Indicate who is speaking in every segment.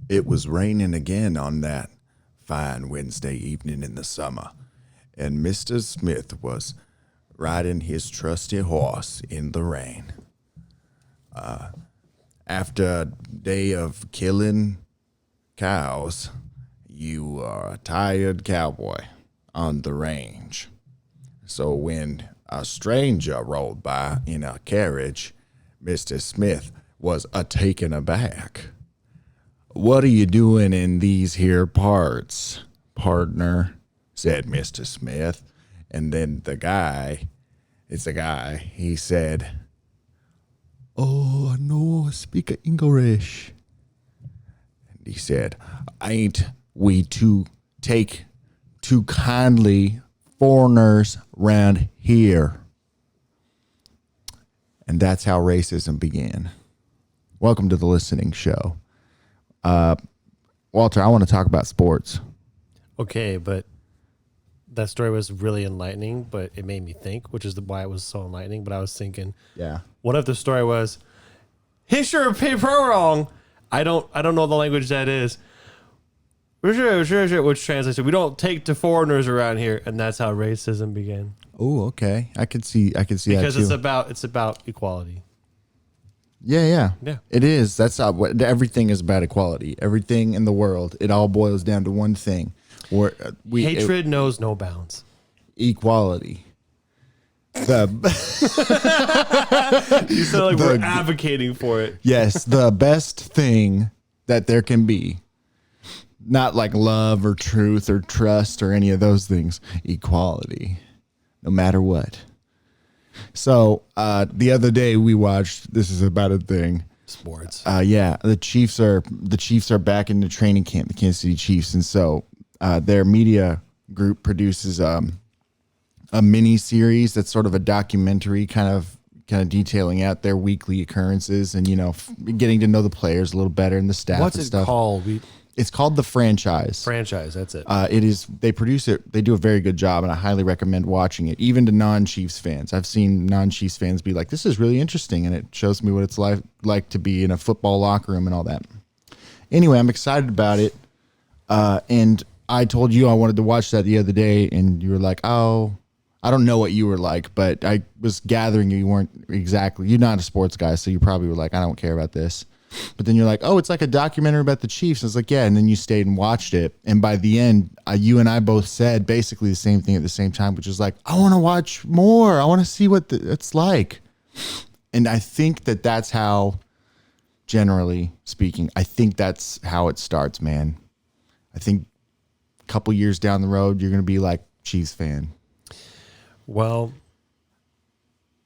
Speaker 1: It was raining again on that fine Wednesday evening in the summer, and Mr. Smith was riding his trusty horse in the rain. After a day of killing cows, you are a tired cowboy on the range. So when a stranger rolled by in a carriage, Mr. Smith was a taken aback. "What are you doing in these here parts, partner?" said Mr. Smith. And then it's a guy, he said, "Oh, no, speak English." And he said, "Ain't we to take too kindly foreigners round here?" And that's how racism began. Welcome to the listening show. Walter, I want to talk about sports.
Speaker 2: Okay, but that story was really enlightening, but it made me think, which is why it was so enlightening. But I was thinking,
Speaker 1: Yeah.
Speaker 2: what if the story was, "History paper wrong"? I don't know the language that is. Which translates to, "We don't take to foreigners around here," and that's how racism began.
Speaker 1: Oh, okay. I could see that
Speaker 2: Because
Speaker 1: too.
Speaker 2: it's about equality.
Speaker 1: Yeah.
Speaker 2: Yeah.
Speaker 1: It is. That's not what everything is about. Equality. Everything in the world, it all boils down to one thing.
Speaker 2: Hatred knows no bounds.
Speaker 1: Equality.
Speaker 2: You sound like we're advocating for it.
Speaker 1: Yes, the best thing that there can be. Not like love or truth or trust or any of those things. Equality. No matter what. So the other day we watched, this is about a thing.
Speaker 2: Sports.
Speaker 1: Yeah, the Chiefs are back in the training camp, the Kansas City Chiefs, and so their media group produces a mini series that's sort of a documentary, kind of detailing out their weekly occurrences and getting to know the players a little better and the staff.
Speaker 2: What's
Speaker 1: and
Speaker 2: it
Speaker 1: stuff.
Speaker 2: called?
Speaker 1: It's called The Franchise.
Speaker 2: Franchise. That's it.
Speaker 1: It is. They produce it. They do a very good job, and I highly recommend watching it, even to non-Chiefs fans. I've seen non-Chiefs fans be like, "This is really interesting," and it shows me what it's like to be in a football locker room and all that. Anyway, I'm excited about it, and I told you I wanted to watch that the other day, and you were like, "Oh, I don't know what you were like," but I was gathering you weren't exactly. You're not a sports guy, so you probably were like, "I don't care about this." But then you're like, "Oh, it's like a documentary about the Chiefs." I was like, "Yeah." And then you stayed and watched it. And by the end, you and I both said basically the same thing at the same time, which is like, "I want to watch more. I want to see what it's like." And I think that's how, generally speaking, I think that's how it starts, man. I think a couple years down the road, you're going to be like Chiefs fan.
Speaker 2: Well,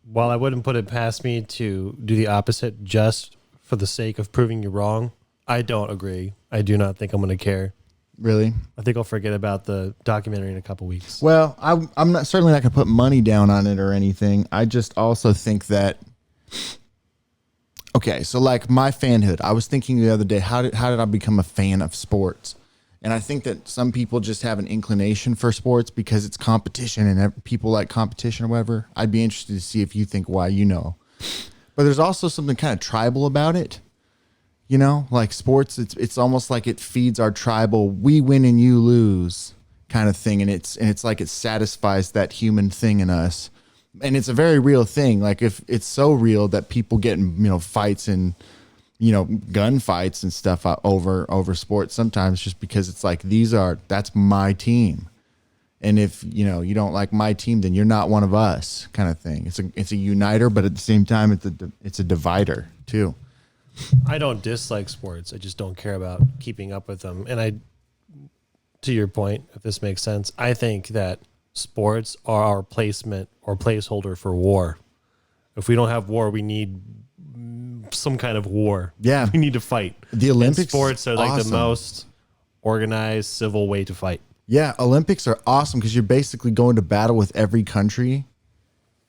Speaker 2: while I wouldn't put it past me to do the opposite just for the sake of proving you wrong, I don't agree. I do not think I'm going to care.
Speaker 1: Really?
Speaker 2: I think I'll forget about the documentary in a couple weeks.
Speaker 1: Well, I'm not certainly not going to put money down on it or anything. I just also think that, okay, so like my fanhood, I was thinking the other day, how did I become a fan of sports? And I think that some people just have an inclination for sports because it's competition and people like competition or whatever. I'd be interested to see if you think why, But there's also something kind of tribal about it. Like sports, it's almost like it feeds our tribal, we win and you lose kind of thing. And it's like it satisfies that human thing in us. And it's a very real thing. Like if it's so real that people get in, fights and, gun fights and stuff over sports sometimes just because it's like, that's my team. And if, you don't like my team, then you're not one of us kind of thing. It's a uniter, but at the same time, it's a divider too.
Speaker 2: I don't dislike sports. I just don't care about keeping up with them. And to your point, if this makes sense, I think that sports are our placement or placeholder for war. If we don't have war, we need some kind of war.
Speaker 1: Yeah.
Speaker 2: We need to fight.
Speaker 1: The Olympics,
Speaker 2: and sports are like
Speaker 1: awesome.
Speaker 2: the most organized civil way to fight.
Speaker 1: Yeah, Olympics are awesome because you're basically going to battle with every country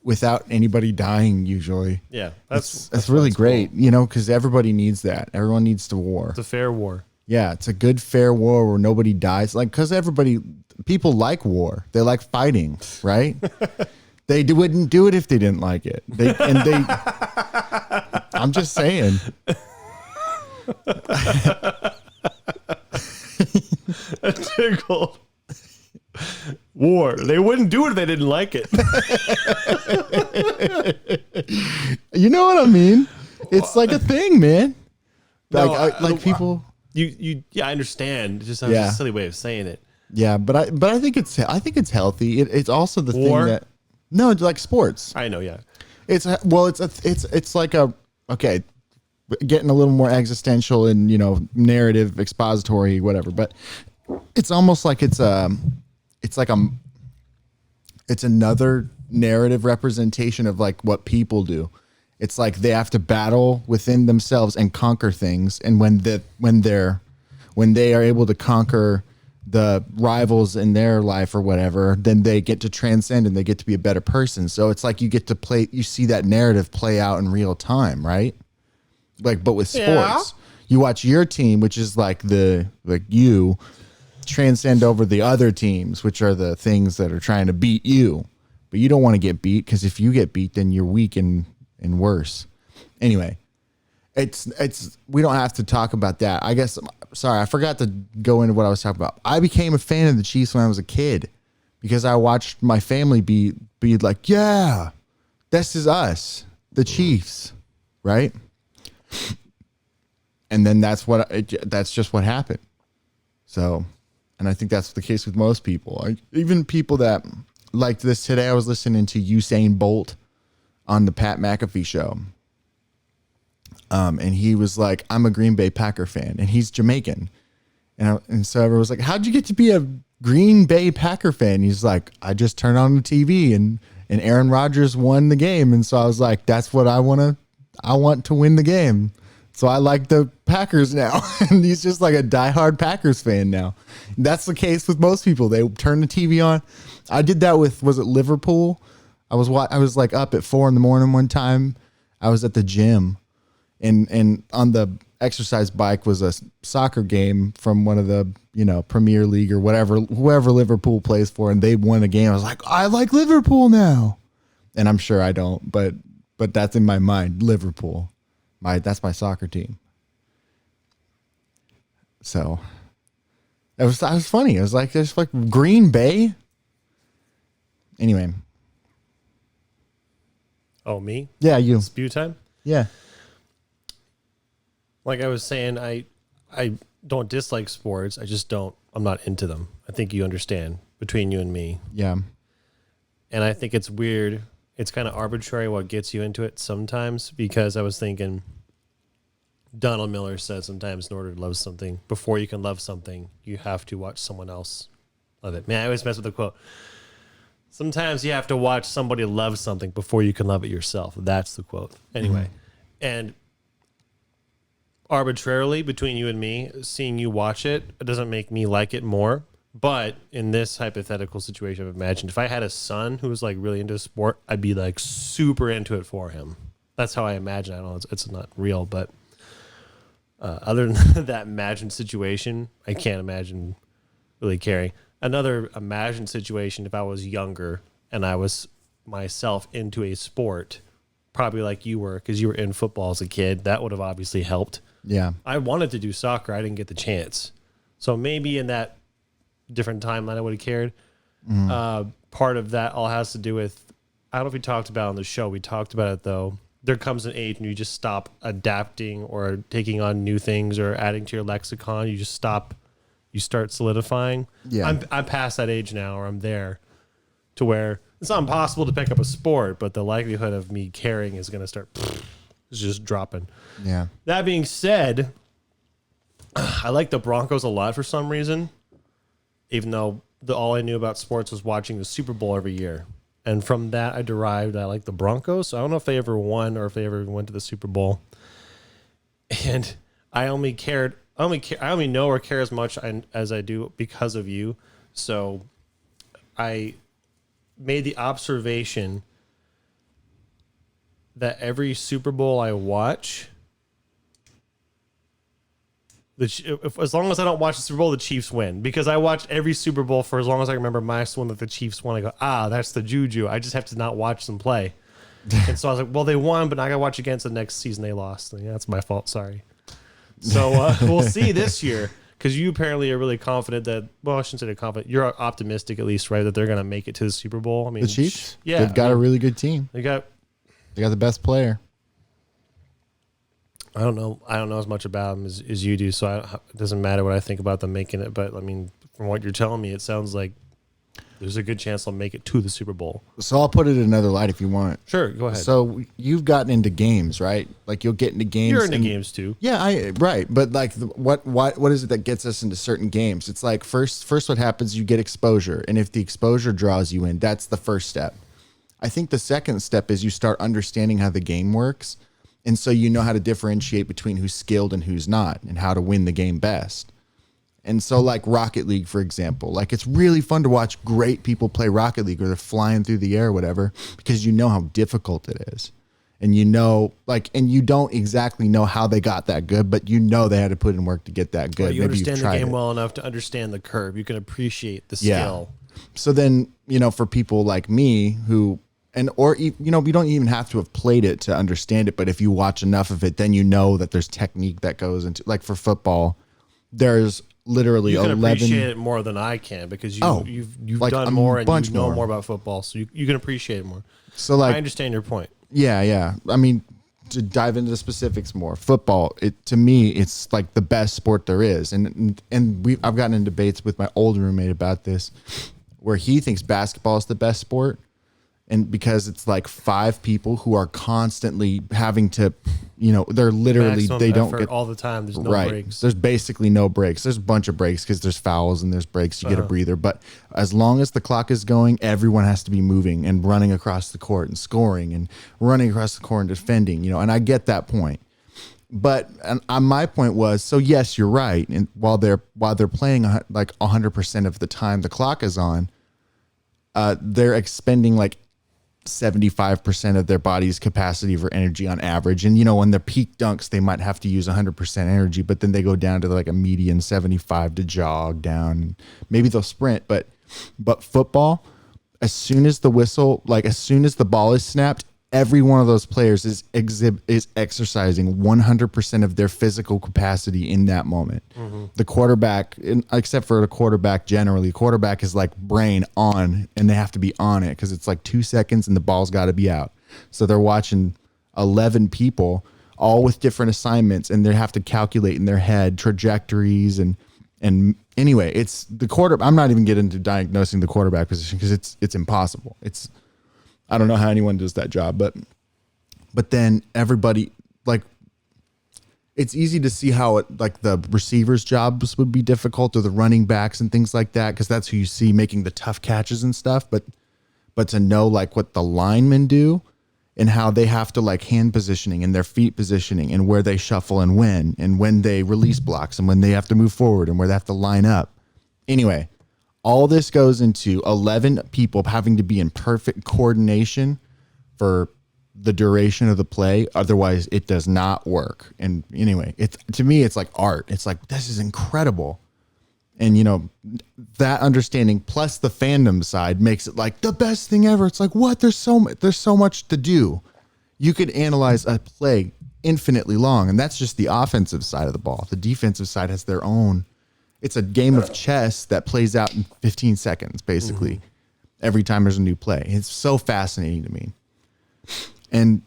Speaker 1: without anybody dying usually.
Speaker 2: Yeah,
Speaker 1: that's really great, cool. Because everybody needs that. Everyone needs to war.
Speaker 2: It's a fair war.
Speaker 1: Yeah, it's a good fair war where nobody dies. Like, because people like war. They like fighting, right? They wouldn't do it if they didn't like it. I'm just saying.
Speaker 2: tickled. War. They wouldn't do it if they didn't like it.
Speaker 1: You know what I mean? It's like a thing, man. Like,
Speaker 2: No,
Speaker 1: like people.
Speaker 2: Yeah, I understand. It's just a silly way of saying it.
Speaker 1: Yeah, but I think it's healthy. It's also the
Speaker 2: War?
Speaker 1: thing that no, like sports.
Speaker 2: I know, yeah.
Speaker 1: It's like a okay, getting a little more existential and narrative, expository, whatever. But it's almost like it's another narrative representation of like what people do. It's like they have to battle within themselves and conquer things, and when they are able to conquer the rivals in their life or whatever, then they get to transcend and they get to be a better person. So it's like you see that narrative play out in real time, right? Like, but with sports, you watch your team, which is like you transcend over the other teams, which are the things that are trying to beat you. But you don't want to get beat, because if you get beat, then you're weak and worse. Anyway, we don't have to talk about that. I guess, sorry, I forgot to go into what I was talking about. I became a fan of the Chiefs when I was a kid because I watched my family be like, yeah, this is us, the Chiefs, right? And then that's just what happened. So, and I think that's the case with most people. Even people that like this today, I was listening to Usain Bolt on the Pat McAfee show. And he was like, I'm a Green Bay Packer fan, and he's Jamaican. And so everyone was like, how'd you get to be a Green Bay Packer fan? He's like, I just turned on the TV and Aaron Rodgers won the game. And so I was like, that's what I want to win the game. So I like the Packers now. And he's just like a diehard Packers fan now. That's the case with most people. They turn the TV on. I did that with, was it Liverpool? I was like up at 4 a.m. one time. I was at the gym. And on the exercise bike was a soccer game from one of the, Premier League or whoever Liverpool plays for, and they won a game. I was like, I like Liverpool now. And I'm sure I don't, but that's in my mind, Liverpool. That's my soccer team. So that was funny. It was like, there's like Green Bay. Anyway.
Speaker 2: Oh, me?
Speaker 1: Yeah, you.
Speaker 2: Spew time?
Speaker 1: Yeah.
Speaker 2: Like I was saying, I don't dislike sports. I'm not into them. I think you understand between you and me.
Speaker 1: Yeah.
Speaker 2: And I think it's weird. It's kind of arbitrary what gets you into it sometimes, because I was thinking Donald Miller said sometimes in order to love something, before you can love something, you have to watch someone else love it. Man, I always mess with the quote. Sometimes you have to watch somebody love something before you can love it yourself. That's the quote. Anyway, and arbitrarily between you and me, seeing you watch it doesn't make me like it more. But in this hypothetical situation, I've imagined if I had a son who was like really into sport, I'd be like super into it for him. That's how I imagine. I don't know, it's not real, but other than that imagined situation, I can't imagine really caring. Another imagined situation, if I was younger and I was myself into a sport, probably like you were, because you were in football as a kid, that would have obviously helped.
Speaker 1: Yeah.
Speaker 2: I wanted to do soccer. I didn't get the chance. So maybe in that different timeline, I would have cared. Part of that all has to do with, I don't know if we talked about it on the show. We talked about it, though. There comes an age when you just stop adapting or taking on new things or adding to your lexicon. You just stop. You start solidifying.
Speaker 1: Yeah.
Speaker 2: I'm past that age now, or I'm there to where it's not impossible to pick up a sport, but the likelihood of me caring is going to start is just dropping.
Speaker 1: Yeah.
Speaker 2: That being said, I like the Broncos a lot for some reason, even though all I knew about sports was watching the Super Bowl every year. And from that, I derived I like the Broncos. So I don't know if they ever won or if they ever went to the Super Bowl. And I only know or care as much as I do because of you. So I made the observation that every Super Bowl I watch, as long as I don't watch the Super Bowl, the Chiefs win. Because I watched every Super Bowl for as long as I remember my one that the Chiefs won. I go, that's the juju. I just have to not watch them play. And so I was like, well, they won, but I got to watch against the next season they lost. And yeah, that's my fault. Sorry. So we'll see this year. because you apparently are really confident that, well, I shouldn't say they're confident. You're optimistic at least, right? That they're going to make it to the Super Bowl. I mean,
Speaker 1: The Chiefs?
Speaker 2: Yeah.
Speaker 1: They've got a really good team.
Speaker 2: They got,
Speaker 1: They got the best player.
Speaker 2: I don't know as much about them as you do. So it doesn't matter what I think about them making it. But I mean, from what you're telling me, it sounds like there's a good chance they'll make it to the Super Bowl.
Speaker 1: So I'll put it in another light if you want.
Speaker 2: Sure. Go ahead.
Speaker 1: So you've gotten into games, right? Like you'll get into games.
Speaker 2: You're into games too.
Speaker 1: Yeah, right. But like, what is it that gets us into certain games? It's like first what happens, you get exposure, and if the exposure draws you in, that's the first step. I think the second step is you start understanding how the game works, and so you know how to differentiate between who's skilled and who's not, and how to win the game best. And so, like Rocket League, for example, like it's really fun to watch great people play Rocket League, or they're flying through the air or whatever, because you know how difficult it is. And you know, like, and you don't exactly know how they got that good, but you know they had to put in work to get that good.
Speaker 2: Well, you
Speaker 1: Maybe
Speaker 2: understand
Speaker 1: you've
Speaker 2: the
Speaker 1: tried
Speaker 2: game
Speaker 1: it.
Speaker 2: well enough to understand the curve. You can appreciate the
Speaker 1: Yeah.
Speaker 2: skill.
Speaker 1: So then, you know, for people like me who, you know, we don't even have to have played it to understand it, but if you watch enough of it, then you know that there's technique that goes into, like for football, there's literally
Speaker 2: You can
Speaker 1: 11.
Speaker 2: appreciate it more than I can because you've
Speaker 1: like
Speaker 2: done
Speaker 1: a
Speaker 2: more and
Speaker 1: bunch
Speaker 2: you know
Speaker 1: more.
Speaker 2: more about football, so you can appreciate it more.
Speaker 1: So like,
Speaker 2: I understand your point.
Speaker 1: yeah. I mean, to dive into the specifics more, football, to me, it's like the best sport there is. And I've gotten in debates with my old roommate about this, where he thinks basketball is the best sport. And because it's like 5 people who are constantly having to, you know, they're literally,
Speaker 2: Maximum
Speaker 1: they don't
Speaker 2: effort
Speaker 1: get
Speaker 2: all the time. There's no
Speaker 1: right.
Speaker 2: breaks.
Speaker 1: There's basically no breaks. There's a bunch of breaks because there's fouls and there's breaks. You get a breather. But as long as the clock is going, everyone has to be moving and running across the court and scoring and running across the court and defending, you know, and I get that point. But my point was, so yes, you're right. And while they're playing like 100% of the time the clock is on, they're expending like 75% of their body's capacity for energy on average. And, you know, when they're peak dunks, they might have to use 100% energy, but then they go down to like a median 75 to jog down. Maybe they'll sprint, but football, as soon as the ball is snapped, every one of those players is exercising 100% of their physical capacity in that moment. Mm-hmm. The quarterback, except for the quarterback generally, quarterback is like brain on, and they have to be on it because it's like 2 seconds and the ball's got to be out. So they're watching 11 people all with different assignments, and they have to calculate in their head trajectories and anyway, it's the quarter. I'm not even getting into diagnosing the quarterback position because it's impossible. I don't know how anyone does that job, but then everybody, like, it's easy to see how the receivers' jobs would be difficult, or the running backs and things like that, because that's who you see making the tough catches and stuff. But to know like what the linemen do and how they have to like hand positioning and their feet positioning and where they shuffle and when they release blocks and when they have to move forward and where they have to line up. Anyway, all this goes into 11 people having to be in perfect coordination for the duration of the play. Otherwise, it does not work. And anyway, to me, it's like art. It's like, this is incredible. And, you know, that understanding plus the fandom side makes it like the best thing ever. It's like, what? There's so much to do. You could analyze a play infinitely long, and that's just the offensive side of the ball. The defensive side has their own. It's a game of chess that plays out in 15 seconds, basically, every time there's a new play. It's so fascinating to me. And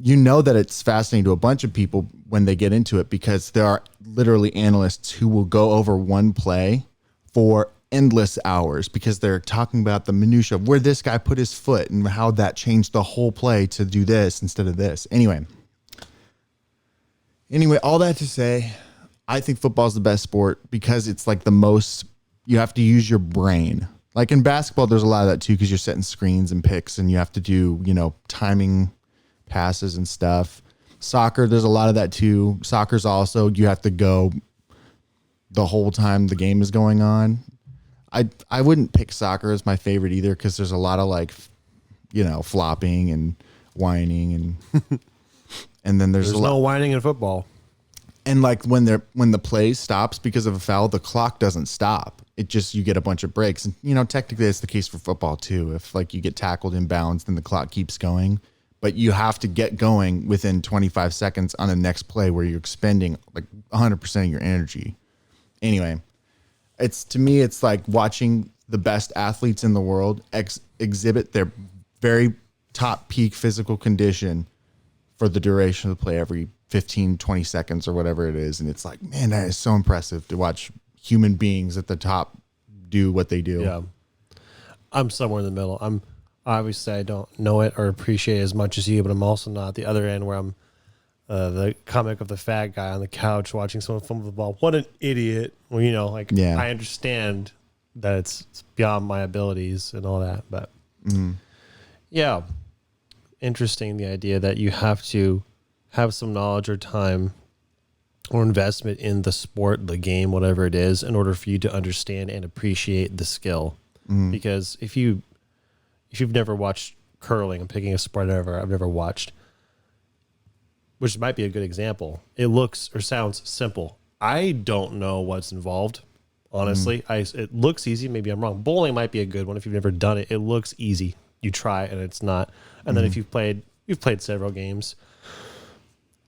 Speaker 1: you know that it's fascinating to a bunch of people when they get into it, because there are literally analysts who will go over one play for endless hours because they're talking about the minutia of where this guy put his foot and how that changed the whole play to do this instead of this. Anyway, all that to say, I think football is the best sport because it's like the most, you have to use your brain. Like in basketball, there's a lot of that too, because you're setting screens and picks and you have to do, you know, timing passes and stuff. Soccer, there's a lot of that too. Soccer's also, you have to go the whole time the game is going on. I wouldn't pick soccer as my favorite either, because there's a lot of like, you know, flopping and whining and and then there's
Speaker 2: no whining in football.
Speaker 1: And like when the play stops because of a foul, the clock doesn't stop. It just, you get a bunch of breaks. And, you know, technically that's the case for football too. If like you get tackled in bounds, then the clock keeps going. But you have to get going within 25 seconds on the next play where you're expending like 100% of your energy. Anyway, to me, it's like watching the best athletes in the world exhibit their very top peak physical condition for the duration of the play every 15, 20 seconds or whatever it is. And it's like, man, that is so impressive to watch human beings at the top do what they do.
Speaker 2: Yeah. I'm somewhere in the middle. Obviously I don't know it or appreciate it as much as you, but I'm also not at the other end where I'm the comic of the fat guy on the couch watching someone fumble the ball. What an idiot. Well, I understand that it's beyond my abilities and all that, but yeah. Interesting, the idea that you have to have some knowledge or time or investment in the sport, the game, whatever it is, in order for you to understand and appreciate the skill. Because if you've never watched curling, I'm picking a sport I've never watched, which might be a good example. It looks or sounds simple. I don't know what's involved, honestly. It looks easy. Maybe I'm wrong. Bowling might be a good one if you've never done it. It looks easy. You try and it's not. And then if you've played several games,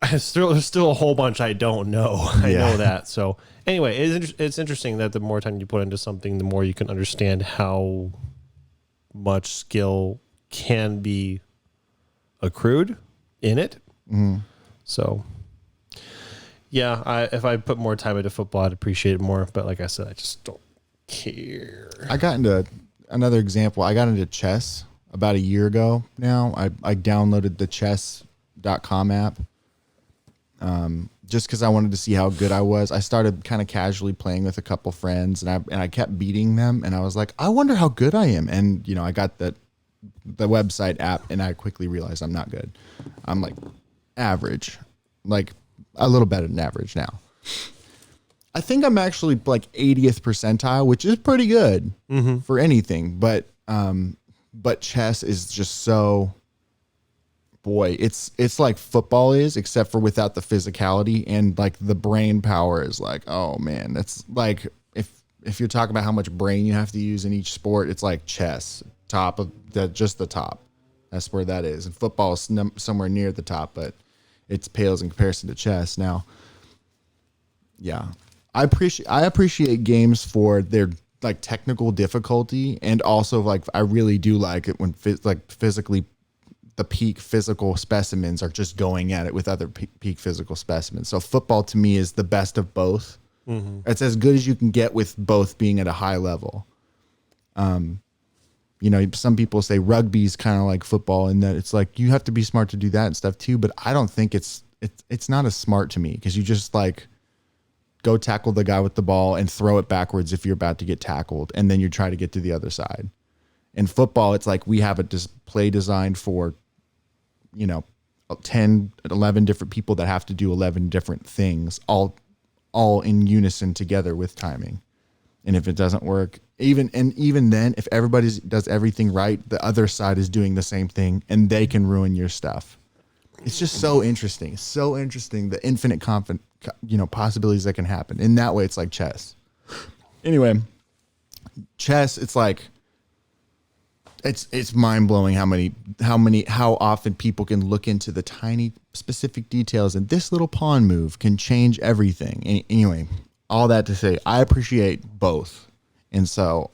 Speaker 2: there's still a whole bunch I don't know. I know that. So anyway, it's interesting that the more time you put into something, the more you can understand how much skill can be accrued in it. So yeah, if I put more time into football, I'd appreciate it more. But like I said, I just don't care.
Speaker 1: I got into another example. I got into chess about a year ago now. I downloaded the chess.com app just because I wanted to see how good I was. I started kind of casually playing with a couple friends, and I kept beating them, and I was like, I wonder how good I am. And I got the website app, and I quickly realized I'm not good. I'm like average, like a little better than average now. I think I'm actually like 80th percentile, which is pretty good for anything, but chess is just so, boy, it's like football is, except for without the physicality, and like the brain power is like, oh man, that's like, if you're talking about how much brain you have to use in each sport, it's like chess, top of that, just the top. That's where that is. And football is somewhere near the top, but it pales in comparison to chess. Now, yeah, I appreciate games for their like technical difficulty, and also like I really do like it when physically the peak physical specimens are just going at it with other peak physical specimens. So football to me is the best of both. It's as good as you can get with both being at a high level. Some people say rugby's kind of like football in that it's like you have to be smart to do that and stuff too, but I don't think it's not as smart to me, because you just like go tackle the guy with the ball and throw it backwards if you're about to get tackled, and then you try to get to the other side. In football, it's like we have a play designed for 10, 11 different people that have to do 11 different things, all in unison together with timing. And if it doesn't work, even then, if everybody does everything right, the other side is doing the same thing, and they can ruin your stuff. It's just so interesting. It's so interesting, the infinite possibilities that can happen. In that way, it's like chess. Anyway, chess, it's like it's mind blowing how often people can look into the tiny specific details, and this little pawn move can change everything. Anyway, all that to say, I appreciate both. And so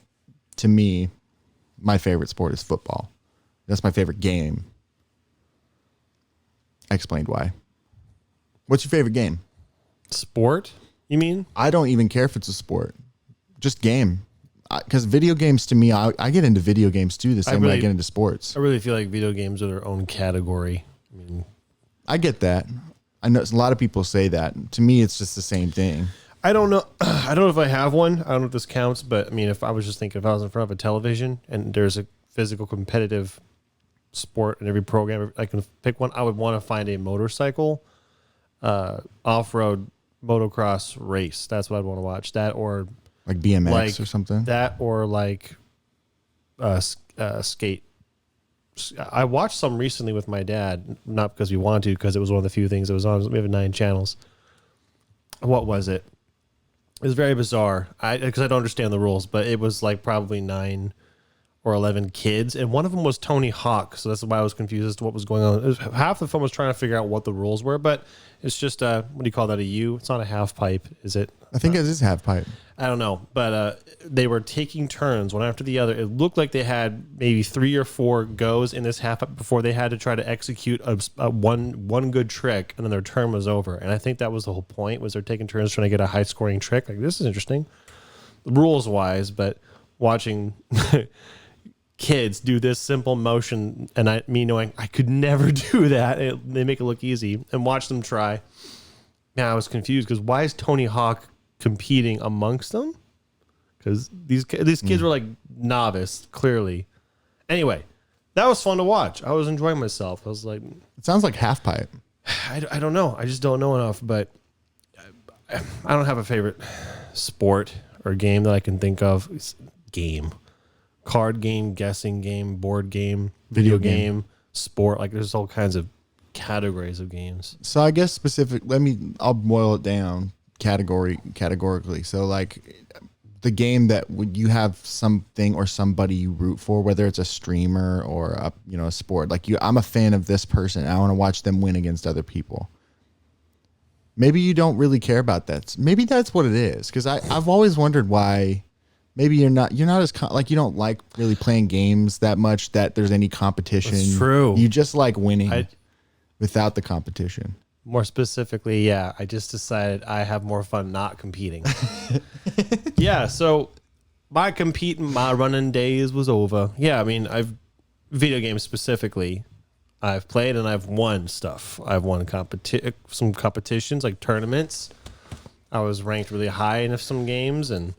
Speaker 1: to me, my favorite sport is football. That's my favorite game. I explained why. What's your favorite game?
Speaker 2: Sport, you mean?
Speaker 1: I don't even care if it's a sport. Just game. Because video games to me, I get into video games too the same way I get into sports.
Speaker 2: I really feel like video games are their own category.
Speaker 1: I get that. I know a lot of people say that. To me, it's just the same thing.
Speaker 2: I don't know. I don't know if I have one. I don't know if this counts, but if I was just thinking, if I was in front of a television and there's a physical competitive sport in every program, I can pick one. I would want to find a motorcycle, off-road motocross race. That's what I'd want to watch. That or
Speaker 1: like BMX or something.
Speaker 2: That or like skate. I watched some recently with my dad, not because we wanted to, because it was one of the few things that was on. We have 9 channels. What was it? It was very bizarre. Because I don't understand the rules, but it was like probably 9 or 11 kids, and one of them was Tony Hawk. So that's why I was confused as to what was going on. Half the film was trying to figure out what the rules were, but it's just what do you call that? A U? It's not a half pipe, is it?
Speaker 1: I think it is half pipe.
Speaker 2: I don't know, but they were taking turns one after the other. It looked like they had maybe 3 or 4 goes in this half pipe before they had to try to execute a one good trick, and then their turn was over. And I think that was the whole point, was they're taking turns trying to get a high scoring trick. Like, this is interesting, rules wise, but watching kids do this simple motion, and me knowing I could never do that, they make it look easy, and watch them try. Now I was confused because why is Tony Hawk competing amongst them? Because these kids were like novice, clearly. Anyway, that was fun to watch. I was enjoying myself. I was like,
Speaker 1: It sounds like half pipe.
Speaker 2: I don't know. I just don't know enough, but I don't have a favorite sport or game that I can think of. Game. Card game, guessing game, board game, video game, sport. Like, there's all kinds of categories of games.
Speaker 1: So I guess I'll boil it down categorically. So like the game that you have something or somebody you root for, whether it's a streamer or a sport. Like I'm a fan of this person. I want to watch them win against other people. Maybe you don't really care about that. Maybe that's what it is. Because I've always wondered why. Maybe you're not as you don't like really playing games that much that there's any competition.
Speaker 2: That's true.
Speaker 1: You just like winning without the competition.
Speaker 2: More specifically, yeah, I just decided I have more fun not competing. Yeah, so my running days was over. Yeah, I mean, video games specifically, I've played and I've won stuff. I've won some competitions, like tournaments. I was ranked really high in some games, and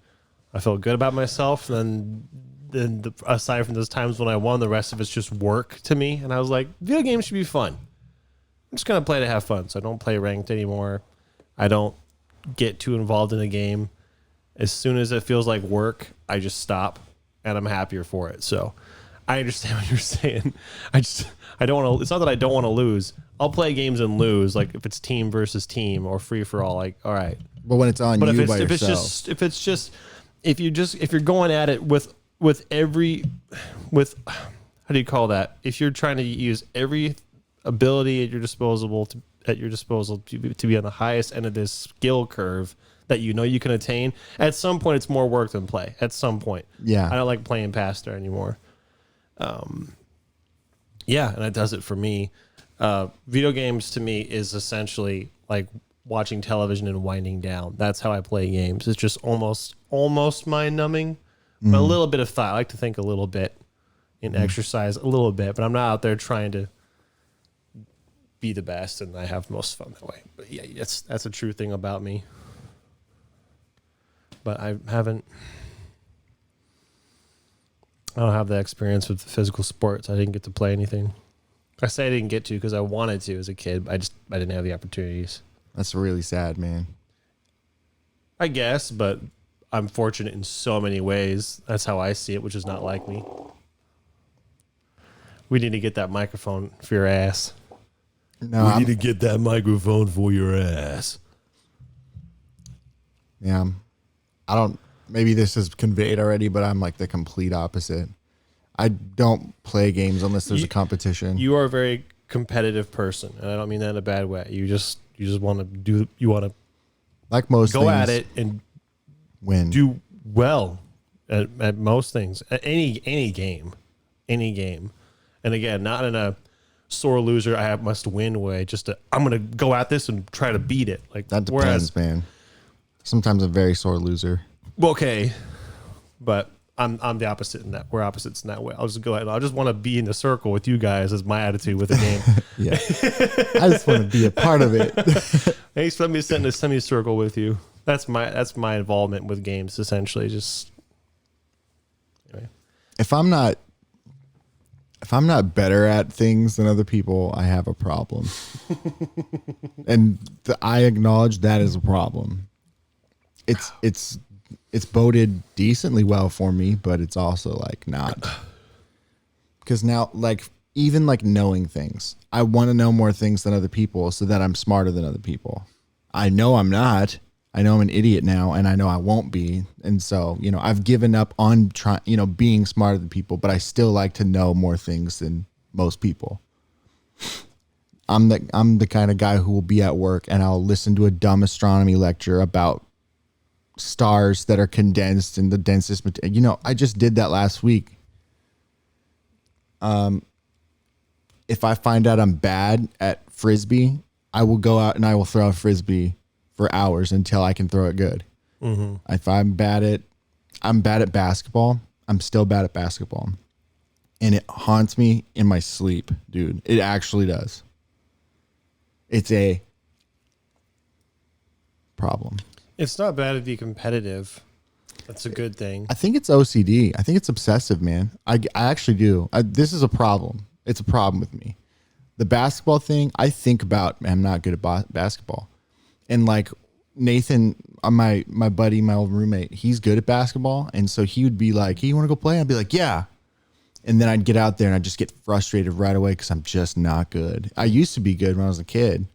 Speaker 2: I felt good about myself. And then aside from those times when I won, the rest of it's just work to me. And I was like, video games should be fun. I'm just going to play to have fun. So I don't play ranked anymore. I don't get too involved in a game. As soon as it feels like work, I just stop, and I'm happier for it. So I understand what you're saying. I don't want to, it's not that I don't want to lose. I'll play games and lose. Like if it's team versus team or free for all, like, all right.
Speaker 1: But when it's on
Speaker 2: But
Speaker 1: you
Speaker 2: if
Speaker 1: by
Speaker 2: it's
Speaker 1: yourself.
Speaker 2: if you're going at it with how do you call that? If you're trying to use every ability at your disposal to be on the highest end of this skill curve that you can attain, at some point it's more work than play. At some point,
Speaker 1: Yeah.
Speaker 2: I don't like playing past there anymore. Yeah, and that does it for me. Video games to me is essentially like watching television and winding down. That's how I play games. It's just almost mind numbing, but a little bit of thought. I like to think a little bit and exercise a little bit, but I'm not out there trying to be the best, and I have most fun that way. But yeah, that's a true thing about me. But I don't have the experience with physical sports. I didn't get to play anything. I say I didn't get to because I wanted to as a kid. I didn't have the opportunities.
Speaker 1: That's really sad, man.
Speaker 2: I guess, but I'm fortunate in so many ways. That's how I see it, which is not like me. We need to get that microphone for your ass.
Speaker 1: No,
Speaker 2: We need to get that microphone for your ass.
Speaker 1: yeah. I don't. Maybe this is conveyed already, but I'm like the complete opposite. I don't play games unless there's a competition.
Speaker 2: You are a very competitive person, and I don't mean that in a bad way. You just want to
Speaker 1: Like most
Speaker 2: go
Speaker 1: things,
Speaker 2: at it and
Speaker 1: win.
Speaker 2: do well at most things, at any game. And again, not in a sore loser, must win way. Just I'm gonna go at this and try to beat it. Like
Speaker 1: That depends, man. Sometimes a very sore loser.
Speaker 2: Okay, but I'm the opposite in that. We're opposites in that way. I'll just go ahead. I just want to be in the circle with you guys. Is my attitude with the game.
Speaker 1: Yeah, I just want to be a part of it.
Speaker 2: Thanks for letting me sit in a semicircle with you. That's my involvement with games. Essentially, just anyway.
Speaker 1: If I'm not better at things than other people, I have a problem. And I acknowledge that is a problem. It's boded decently well for me, but it's also like not. Because now, like, even like knowing things, I want to know more things than other people so that I'm smarter than other people. I know I'm not. I know I'm an idiot now, and I know I won't be. And so, I've given up on trying, being smarter than people, but I still like to know more things than most people. I'm the kind of guy who will be at work and I'll listen to a dumb astronomy lecture about stars that are condensed in the densest material. I just did that last week. If I find out I'm bad at frisbee, I will go out and I will throw a frisbee for hours until I can throw it good. Mm-hmm. If I'm bad at basketball, I'm still bad at basketball. And it haunts me in my sleep, dude. It actually does. It's a problem.
Speaker 2: It's not bad to be competitive. That's a good thing.
Speaker 1: I think it's OCD. I think it's obsessive, man. I actually do. This is a problem. It's a problem with me. The basketball thing, I think about, man, I'm not good at basketball. And like Nathan, my buddy, my old roommate, he's good at basketball. And so he would be like, hey, you want to go play? I'd be like, yeah. And then I'd get out there and I'd just get frustrated right away because I'm just not good. I used to be good when I was a kid.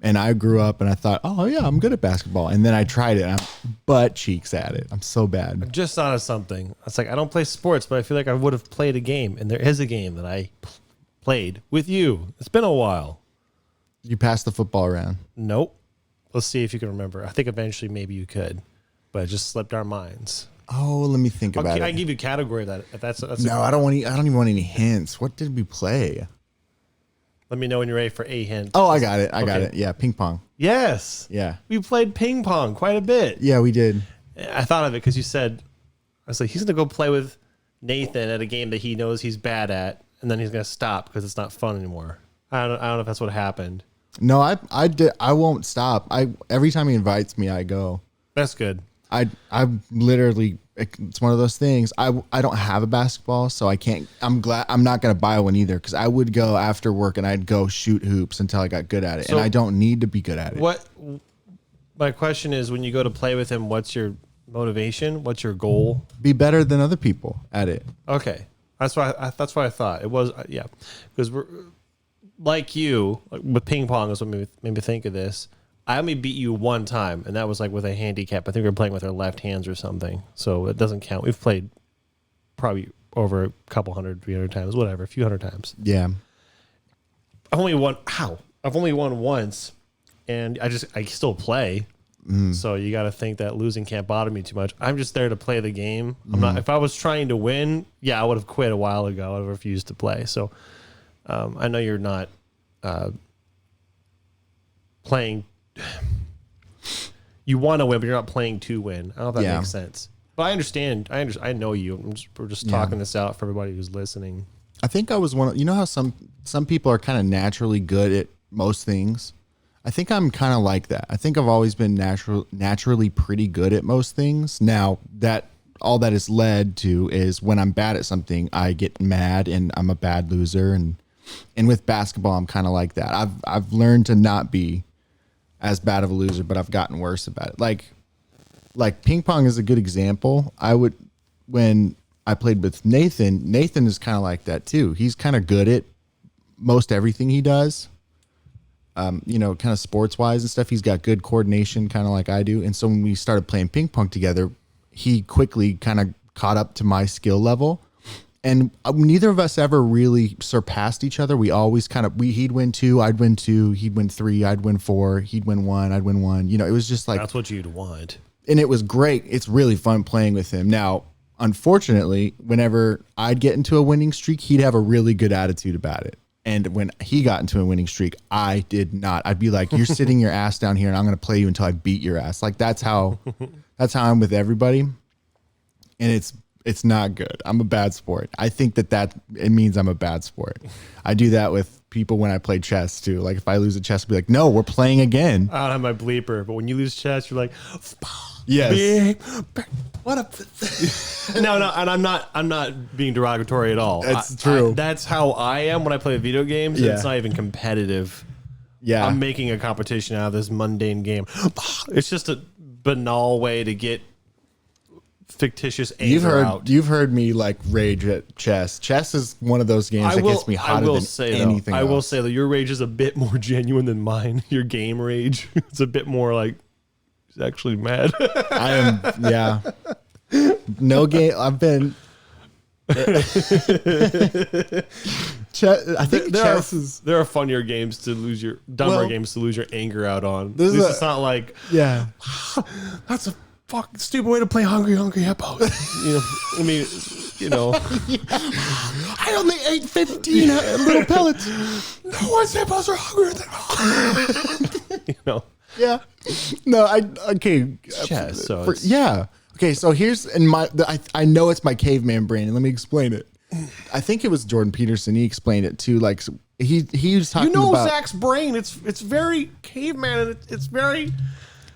Speaker 1: And I grew up and I thought, oh, yeah, I'm good at basketball. And then I tried it and I'm butt cheeks at it. I'm so bad.
Speaker 2: I just thought of something. It's like, I don't play sports, but I feel like I would have played a game. And there is a game that I played with you. It's been a while.
Speaker 1: You passed the football around.
Speaker 2: Nope. Let's see if you can remember. I think eventually maybe you could, but it just slipped our minds.
Speaker 1: Oh, let me think about it.
Speaker 2: I can give you a category of that. If that's
Speaker 1: no, I don't want. I don't even want any hints. What did we play?
Speaker 2: Let me know when you're ready for a hint.
Speaker 1: Oh, I got it. I got it. Yeah, ping pong.
Speaker 2: Yes.
Speaker 1: Yeah.
Speaker 2: We played ping pong quite a bit.
Speaker 1: Yeah, we did.
Speaker 2: I thought of it because you said, I was like, he's going to go play with Nathan at a game that he knows he's bad at, and then he's going to stop because it's not fun anymore. I don't know if that's what happened.
Speaker 1: No, I did. I won't stop. Every time he invites me, I go.
Speaker 2: That's good.
Speaker 1: I literally, it's one of those things. I don't have a basketball, so I can't. I'm glad I'm not gonna buy one either because I would go after work and I'd go shoot hoops until I got good at it, and I don't need to be good at it.
Speaker 2: What my question is, when you go to play with him, what's your motivation? What's your goal?
Speaker 1: Be better than other people at it.
Speaker 2: Okay, that's why I thought it was. Yeah, because we're like you with ping pong is what made me think of this. I only beat you one time, and that was like with a handicap. I think we were playing with our left hands or something, so it doesn't count. We've played probably over a couple 300 times, whatever, a few hundred times.
Speaker 1: Yeah.
Speaker 2: I've only won. I've only won once, and I still play. So you got to think that losing can't bother me too much. I'm just there to play the game. I'm not. If I was trying to win, yeah, I would have quit a while ago. I would have refused to play. So I know you're not playing. You want to win, but you're not playing to win. I don't know if that makes sense. But I understand. I know you. We're just talking this out for everybody who's listening.
Speaker 1: I think I was one of, you know how some people are kind of naturally good at most things? I think I'm kind of like that. I think I've always been naturally pretty good at most things. Now, that all that is led to is when I'm bad at something, I get mad and I'm a bad loser. And with basketball, I'm kind of like that. I've learned to not be as bad of a loser, but I've gotten worse about it. Like ping pong is a good example. When I played with Nathan is kind of like that too. He's kind of good at most everything he does. Kind of sports wise and stuff. He's got good coordination, kind of like I do. And so when we started playing ping pong together, he quickly kind of caught up to my skill level. And neither of us ever really surpassed each other. We always he'd win 2, I'd win 2, he'd win 3, I'd win 4, he'd win 1, I'd win 1. It was just like,
Speaker 2: that's what you'd want.
Speaker 1: And it was great. It's really fun playing with him. Now, unfortunately, whenever I'd get into a winning streak, he'd have a really good attitude about it. And when he got into a winning streak, I did not. I'd be like, you're sitting your ass down here and I'm going to play you until I beat your ass. Like that's how I'm with everybody. And it's not good. I'm a bad sport. I think that it means I'm a bad sport. I do that with people when I play chess too. Like if I lose a chess, I'll be like, no, we're playing again.
Speaker 2: I don't have my bleeper, but when you lose chess, you're like,
Speaker 1: yes.
Speaker 2: What a no, and I'm not being derogatory at all.
Speaker 1: That's true.
Speaker 2: That's how I am when I play video games. Yeah. It's not even competitive.
Speaker 1: Yeah.
Speaker 2: I'm making a competition out of this mundane game. It's just a banal way to get fictitious anger out.
Speaker 1: You've heard me like rage at chess. Chess is one of those games that gets me hotter than anything else.
Speaker 2: I will say that your rage is a bit more genuine than mine. Your game rage, it's a bit more like He's actually mad.
Speaker 1: I am. Yeah. No game. I've been. I think
Speaker 2: there are funnier games to lose your games to lose your anger out on. At least it's not like that's a fucking stupid way to play Hungry Hippo. I mean,
Speaker 1: I only ate 15 little pellets. No one's hippos are hungrier than Yeah. No, okay.
Speaker 2: Chess.
Speaker 1: Okay, so here's I know it's my caveman brain, and let me explain it. I think it was Jordan Peterson. He explained it too. Like he was talking about
Speaker 2: Zach's brain. It's very caveman, and it's very.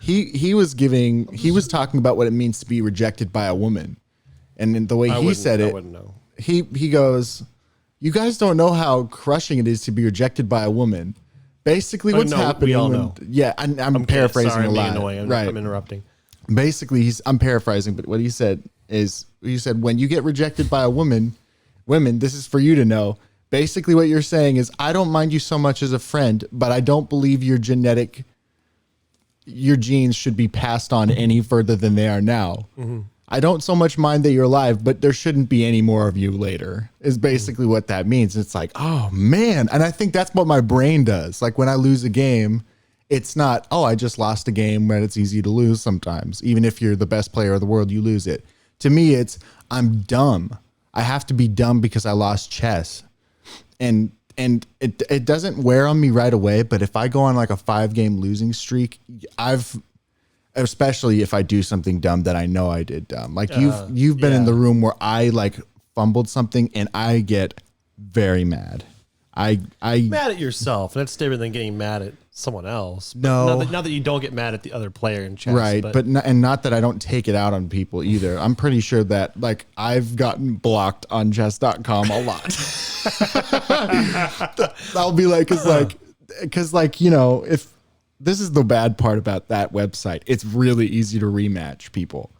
Speaker 1: He was talking about what it means to be rejected by a woman, and in the way he said it,
Speaker 2: I wouldn't know.
Speaker 1: He goes, "You guys don't know how crushing it is to be rejected by a woman." Basically, what's happening?
Speaker 2: We all know.
Speaker 1: Yeah, I'm paraphrasing a lot.
Speaker 2: Right, I'm interrupting.
Speaker 1: Basically, I'm paraphrasing, but what he said is, when you get rejected by a women, this is for you to know. Basically, what you're saying is, I don't mind you so much as a friend, but I don't believe your genes should be passed on any further than they are now. Mm-hmm. I don't so much mind that you're alive, but there shouldn't be any more of you later, is basically what that means. It's like, oh man. And I think that's what my brain does. Like when I lose a game, it's not, oh, I just lost a game, but it's easy to lose sometimes. Even if you're the best player of the world, you lose it. To me, it's, I'm dumb. I have to be dumb because I lost chess. And it doesn't wear on me right away, but if I go on like a 5-game losing streak, especially if I do something dumb that I know I did dumb. Like you've been in the room where I like fumbled something and I get very mad. I
Speaker 2: mad at yourself. That's different than getting mad at someone else.
Speaker 1: No,
Speaker 2: not that you don't get mad at the other player in chess.
Speaker 1: Right, but not that I don't take it out on people either. I'm pretty sure that like I've gotten blocked on chess.com a lot. I'll be like, because if this is the bad part about that website, it's really easy to rematch people.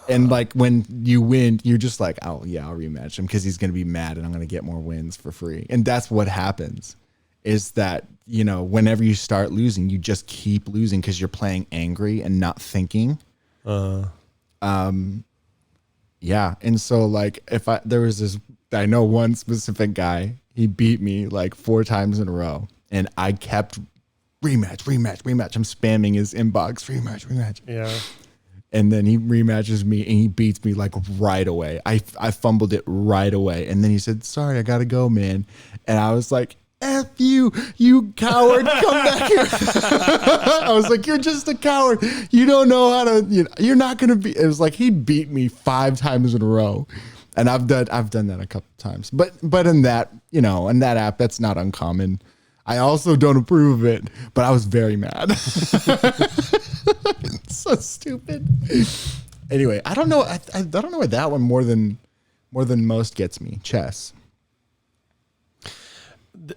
Speaker 1: And like when you win, you're just like, oh yeah, I'll rematch him because he's going to be mad and I'm going to get more wins for free. And that's what happens is that, whenever you start losing, you just keep losing because you're playing angry and not thinking. Yeah. And so like there was this, I know one specific guy, he beat me like 4 times in a row and I kept rematch. I'm spamming his inbox, rematch.
Speaker 2: Yeah.
Speaker 1: And then he rematches me and he beats me like right away. I fumbled it right away. And then he said, sorry, I got to go, man. And I was like, F you, you coward, come back here. I was like, you're just a coward. You don't know how to, you're not going to be. It was like he beat me 5 times in a row. And I've done that a couple times. But in that, in that app, that's not uncommon. I also don't approve of it, but I was very mad. It's so stupid. Anyway, I don't know. I don't know why that one more than most gets me. Chess.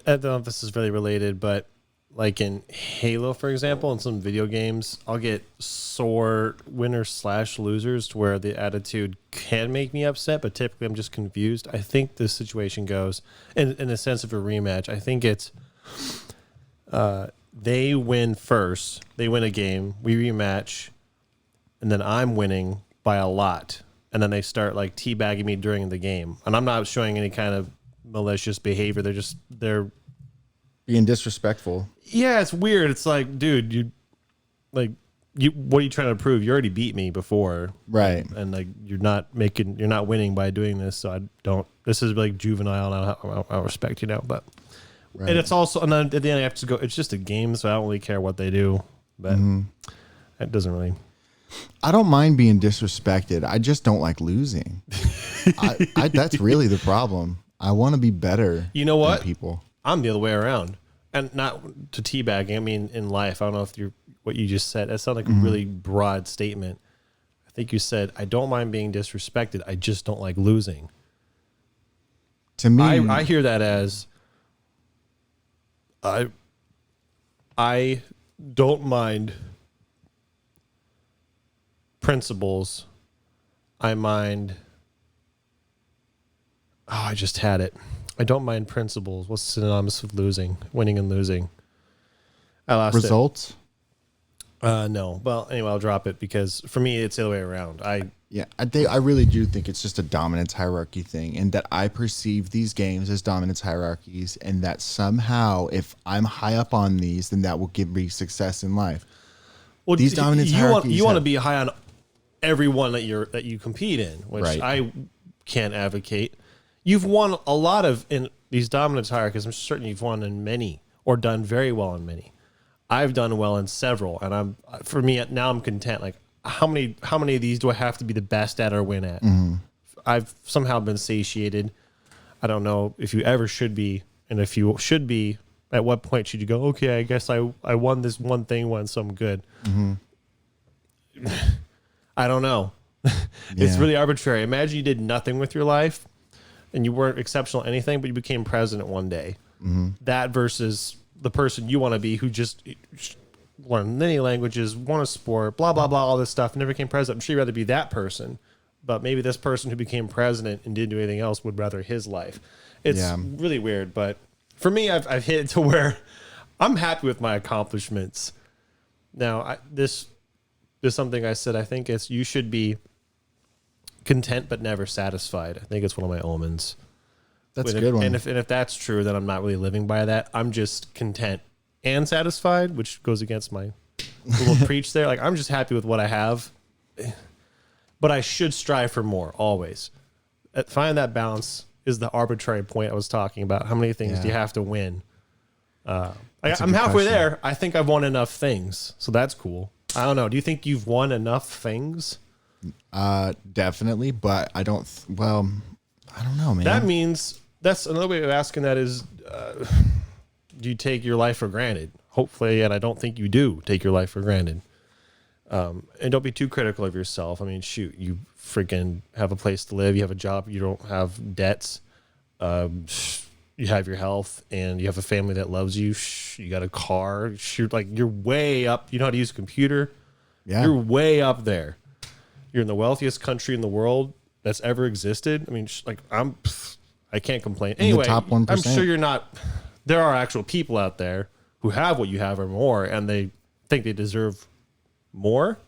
Speaker 2: I don't know if this is really related, but like in Halo, for example, in some video games, I'll get sore winners/losers to where the attitude can make me upset, but typically I'm just confused. I think this situation goes in the sense of a rematch. I think it's they win first. They win a game. We rematch, and then I'm winning by a lot. And then they start like teabagging me during the game, and I'm not showing any kind of malicious behavior. They're
Speaker 1: being disrespectful.
Speaker 2: Yeah, it's weird. It's like, dude, what are you trying to prove? You already beat me before,
Speaker 1: right?
Speaker 2: And like you're not winning by doing this. So I don't. This is like juvenile, and I respect but. Right. And it's also, and then at the end I have to go, it's just a game, so I don't really care what they do, but it doesn't really.
Speaker 1: I don't mind being disrespected. I just don't like losing. That's really the problem. I want to be better.
Speaker 2: You know what?
Speaker 1: Than people.
Speaker 2: I'm the other way around, and not to teabagging. I mean, in life, I don't know if what you just said. That sounded like a really broad statement. I think you said, I don't mind being disrespected. I just don't like losing.
Speaker 1: To me,
Speaker 2: I hear that as, I don't mind principles. I mind. Oh, I just had it. I don't mind principles. What's synonymous with losing, winning and losing? I lost
Speaker 1: results.
Speaker 2: No. Well, anyway, I'll drop it because for me, it's the other way around.
Speaker 1: Yeah, I really do think it's just a dominance hierarchy thing, and that I perceive these games as dominance hierarchies, and that somehow if I'm high up on these, then that will give me success in life.
Speaker 2: Well,
Speaker 1: These dominance hierarchies
Speaker 2: you want to
Speaker 1: have-
Speaker 2: be high on every one that you compete in, which
Speaker 1: Right.
Speaker 2: I can't advocate. You've won a lot of in these dominance hierarchies. I'm certain you've won in many or done very well in many. I've done well in several, and for me now I'm content. Like how many of these do I have to be the best at or win at? I've somehow been satiated. I don't know if you ever should be, and if you should be, at what point should you go, okay, I guess I won this one thing once, so I'm good. I don't know. It's
Speaker 1: Yeah.
Speaker 2: really arbitrary. Imagine you did nothing with your life and you weren't exceptional at anything, but you became president one day. That versus the person you want to be who just learned many languages, won a sport, blah, blah, blah, all this stuff, never became president. I'm sure you'd rather be that person, but maybe this person who became president and didn't do anything else would rather his life. It's
Speaker 1: Yeah.
Speaker 2: really weird, but for me, I've hit it to where I'm happy with my accomplishments. Now, this is something I said. I think it's you should be content but never satisfied. I think it's one of my omens.
Speaker 1: That's a
Speaker 2: And
Speaker 1: good
Speaker 2: if,
Speaker 1: one.
Speaker 2: And if that's true, then I'm not really living by that. I'm just content and satisfied, which goes against my little preach there. Like I'm just happy with what I have, but I should strive for more always. Find that balance is the arbitrary point I was talking about. How many things do you
Speaker 1: Yeah.
Speaker 2: have to win?
Speaker 1: That's a
Speaker 2: I'm
Speaker 1: good
Speaker 2: halfway
Speaker 1: question.
Speaker 2: there. I think I've won enough things, so that's cool. I don't know. Do you think you've won enough things?
Speaker 1: Definitely, but I don't. Well, I don't know, man.
Speaker 2: That means that's another way of asking that is, do you take your life for granted? Hopefully, and I don't think you do take your life for granted. And don't be too critical of yourself. I mean, shoot, you freaking have a place to live. You have a job. You don't have debts. You have your health, and you have a family that loves you. You got a car. Shoot, like you're way up. You know how to use a computer.
Speaker 1: Yeah.
Speaker 2: You're way up there. You're in the wealthiest country in the world that's ever existed. I mean, I can't complain.
Speaker 1: the
Speaker 2: Anyway,
Speaker 1: top 1%.
Speaker 2: I'm sure you're not. There are actual people out there who have what you have or more, and they think they deserve more.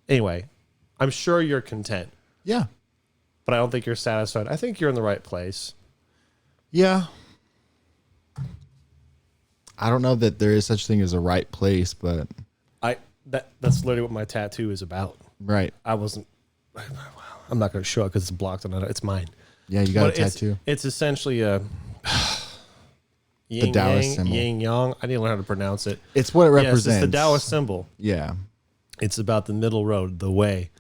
Speaker 2: Anyway, I'm sure you're content,
Speaker 1: Yeah.
Speaker 2: but I don't think you're satisfied. I think you're in the right place.
Speaker 1: Yeah. I don't know that there is such thing as a right place, but
Speaker 2: That's literally what my tattoo is about.
Speaker 1: right.
Speaker 2: I'm not going to show it because it's blocked on it. It's mine.
Speaker 1: Yeah, you got
Speaker 2: But
Speaker 1: a tattoo.
Speaker 2: It's essentially a yin
Speaker 1: Taoist
Speaker 2: yang,
Speaker 1: symbol.
Speaker 2: yin yang. I didn't learn how to pronounce it.
Speaker 1: It's what it
Speaker 2: Yes,
Speaker 1: represents.
Speaker 2: it's the Taoist symbol.
Speaker 1: Yeah.
Speaker 2: It's about the middle road, the way.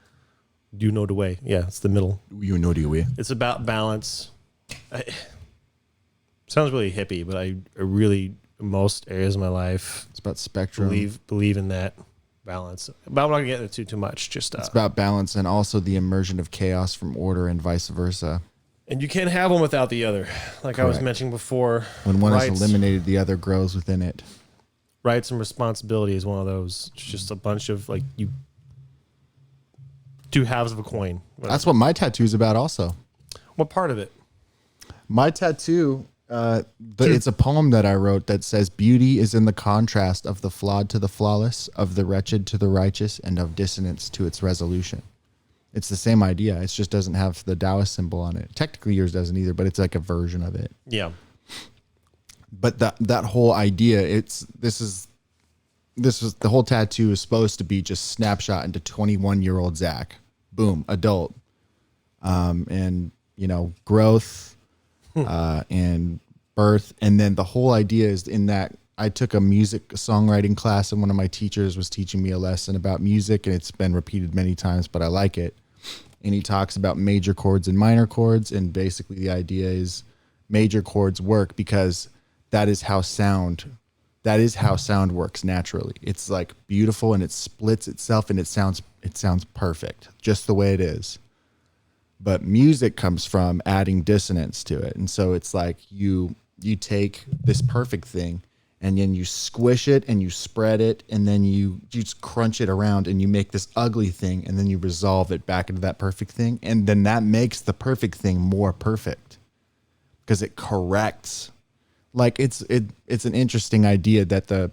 Speaker 2: Do you know the way? Yeah, it's the middle.
Speaker 1: You know the way.
Speaker 2: It's about balance. Sounds really hippie, but I really, in most areas of my life,
Speaker 1: It's about spectrum.
Speaker 2: believe in that balance. But I'm not gonna get into too much. Just
Speaker 1: It's about balance and also the immersion of chaos from order and vice versa.
Speaker 2: and you can't have one without the other. Like I was
Speaker 1: Correct.
Speaker 2: mentioning before,
Speaker 1: When one
Speaker 2: rights,
Speaker 1: is eliminated, the other grows within it.
Speaker 2: rights and responsibility is one of those. It's just a bunch of like you two halves of a coin.
Speaker 1: That's what my tattoo is about also.
Speaker 2: What part of it?
Speaker 1: My tattoo, it's a poem that I wrote that says, beauty is in the contrast of the flawed to the flawless, of the wretched to the righteous, and of dissonance to its resolution. It's the same idea. It just doesn't have the Taoist symbol on it. Technically yours doesn't either, but it's like a version of it.
Speaker 2: Yeah.
Speaker 1: But that whole idea, this was the whole tattoo is supposed to be just snapshot into 21-year-old Zach. Boom, adult. And growth, and birth. And then the whole idea is in that I took a music songwriting class and one of my teachers was teaching me a lesson about music, and it's been repeated many times, but I like it. And he talks about major chords and minor chords. And basically the idea is major chords work because that is how sound works naturally. It's like beautiful and it splits itself and it sounds perfect just the way it is. But music comes from adding dissonance to it. And so it's like you take this perfect thing and then you squish it and you spread it and then you just crunch it around and you make this ugly thing and then you resolve it back into that perfect thing. And then that makes the perfect thing more perfect because it corrects. Like it's an interesting idea that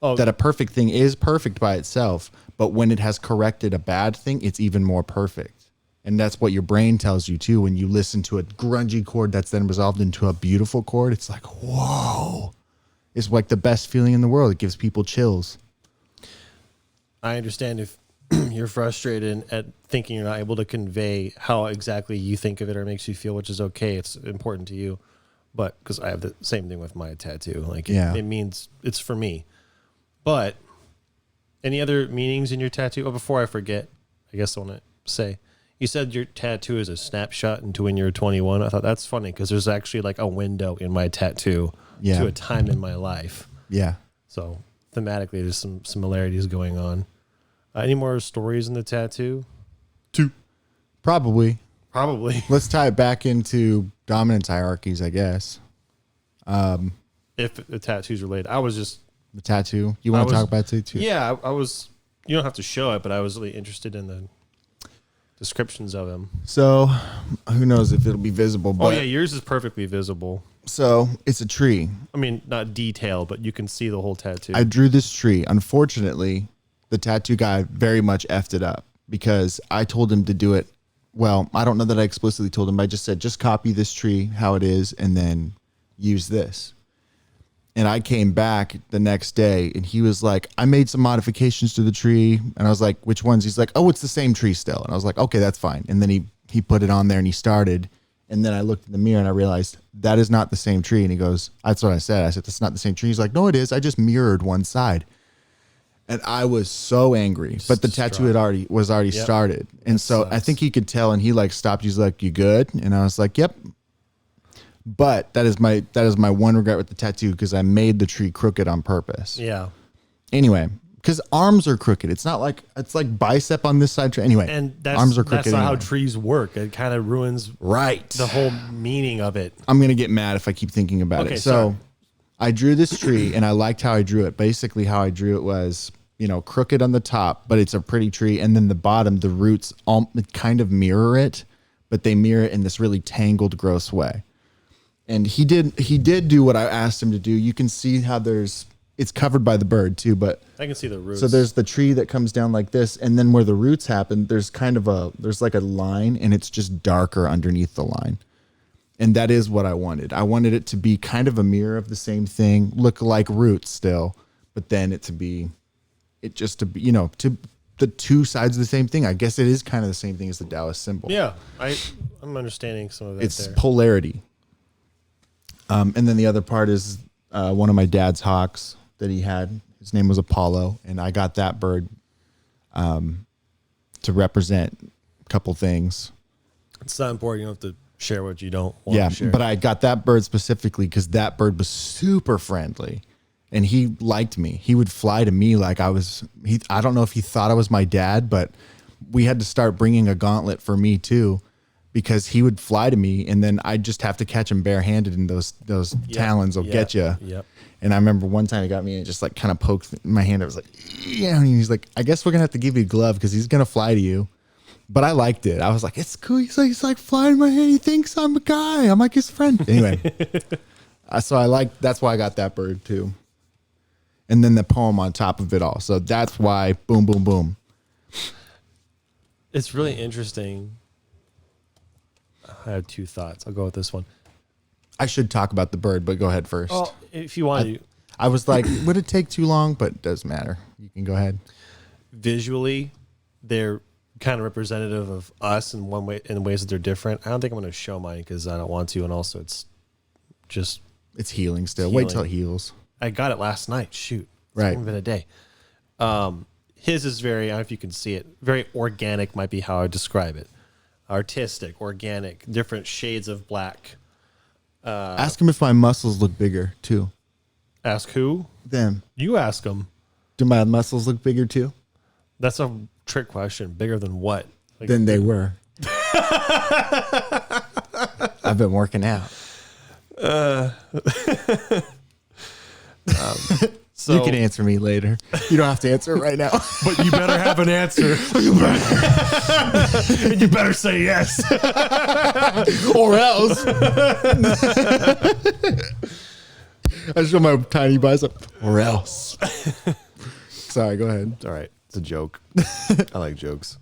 Speaker 1: that a perfect thing is perfect by itself, but when it has corrected a bad thing, it's even more perfect. And that's what your brain tells you too. When you listen to a grungy chord that's then resolved into a beautiful chord, it's like, whoa. It's like the best feeling in the world. It gives people chills.
Speaker 2: I understand if you're frustrated at thinking you're not able to convey how exactly you think of it or makes you feel, which is okay. It's important to you. But because I have the same thing with my tattoo. Like, it means it's for me. But any other meanings in your tattoo? Oh, before I forget, I guess I want to say, you said your tattoo is a snapshot into when you're 21. I thought that's funny because there's actually like a window in my tattoo to a time in my life.
Speaker 1: Yeah.
Speaker 2: So thematically, there's some similarities going on. Any more stories in the tattoo?
Speaker 1: Probably.
Speaker 2: Let's
Speaker 1: tie it back into dominance hierarchies, I guess.
Speaker 2: If the tattoo's related, I was just
Speaker 1: the tattoo. You want to talk about tattoo?
Speaker 2: Yeah, I was. You don't have to show it, but I was really interested in the descriptions of him.
Speaker 1: So, who knows if it'll be visible? But,
Speaker 2: oh yeah, yours is perfectly visible.
Speaker 1: So it's a tree.
Speaker 2: I mean, not detailed, but you can see the whole tattoo.
Speaker 1: I drew this tree. Unfortunately, the tattoo guy very much effed it up because I told him to do it. Well, I don't know that I explicitly told him. I just said, just copy this tree how it is and then use this. And I came back the next day and he was like, I made some modifications to the tree. And I was like, which ones? He's like, oh, it's the same tree still. And I was like, okay, that's fine. And then he put it on there and he started. And then I looked in the mirror and I realized that is not the same tree. And he goes, that's what I said. I said, that's not the same tree. He's like, no, it is. I just mirrored one side. And I was so angry, but the tattoo was already started. And so I think he could tell and he like stopped. He's like, you good? And I was like, yep. But that is my one regret with the tattoo because I made the tree crooked on purpose.
Speaker 2: Yeah.
Speaker 1: Anyway, because arms are crooked. It's not like it's like bicep on this side. Anyway,
Speaker 2: and
Speaker 1: arms are crooked.
Speaker 2: That's not how trees work. It kind of ruins the whole meaning of it.
Speaker 1: I'm gonna get mad if I keep thinking about it. So I drew this tree and I liked how I drew it. Basically, how I drew it was, crooked on the top, but it's a pretty tree, and then the bottom, the roots all kind of mirror it, but they mirror it in this really tangled, gross way. And he did do what I asked him to do. You can see how it's covered by the bird too, but
Speaker 2: I can see the roots.
Speaker 1: So there's the tree that comes down like this, and then where the roots happen, there's like a line, and it's just darker underneath the line. And that is what I wanted. I wanted it to be kind of a mirror of the same thing, look like roots still, but then to be to the two sides of the same thing. I guess it is kind of the same thing as the Taoist symbol.
Speaker 2: Yeah, I'm understanding some of that.
Speaker 1: It's polarity. And then the other part is one of my dad's hawks that he had. His name was Apollo, and I got that bird to represent a couple things.
Speaker 2: It's not important. You don't have to share what you don't want to share.
Speaker 1: But I got that bird specifically because that bird was super friendly, and he liked me. He would fly to me like I don't know if he thought I was my dad, but we had to start bringing a gauntlet for me too, because he would fly to me and then I'd just have to catch him barehanded, and those talons will get you.
Speaker 2: Yep.
Speaker 1: And I remember one time he got me and just like kind of poked my hand. I was like, yeah. And he's like, I guess we're gonna have to give you a glove because he's gonna fly to you. But I liked it. I was like, it's cool. He's like flying my hand. He thinks I'm a guy. I'm like his friend. Anyway, so that's why I got that bird too. And then the poem on top of it all. So that's why boom, boom, boom.
Speaker 2: It's really interesting. I have two thoughts. I'll go with this one.
Speaker 1: I should talk about the bird, but go ahead first.
Speaker 2: Oh, if you want to.
Speaker 1: I was like, would it take too long? But it doesn't matter. You can go ahead.
Speaker 2: Visually, they're kind of representative of us in ways that they're different. I don't think I'm going to show mine because I don't want to, and also it's
Speaker 1: healing still. Wait till it heals.
Speaker 2: I got it last night. Shoot, it's
Speaker 1: right.
Speaker 2: only been a day. His is very, I don't know if you can see it, very organic might be how I describe it. Artistic, organic, different shades of black.
Speaker 1: Ask him if my muscles look bigger too.
Speaker 2: Ask who?
Speaker 1: Them.
Speaker 2: You ask them.
Speaker 1: Do my muscles look bigger too?
Speaker 2: That's a trick question. Bigger than what?
Speaker 1: Like, than they were. I've been working out. So you can answer me later. You don't have to answer it right now.
Speaker 2: But you better have an answer. And you better say yes.
Speaker 1: Or else. I show my tiny bicep, or else. Sorry, go ahead.
Speaker 3: All right. It's a joke. I like jokes.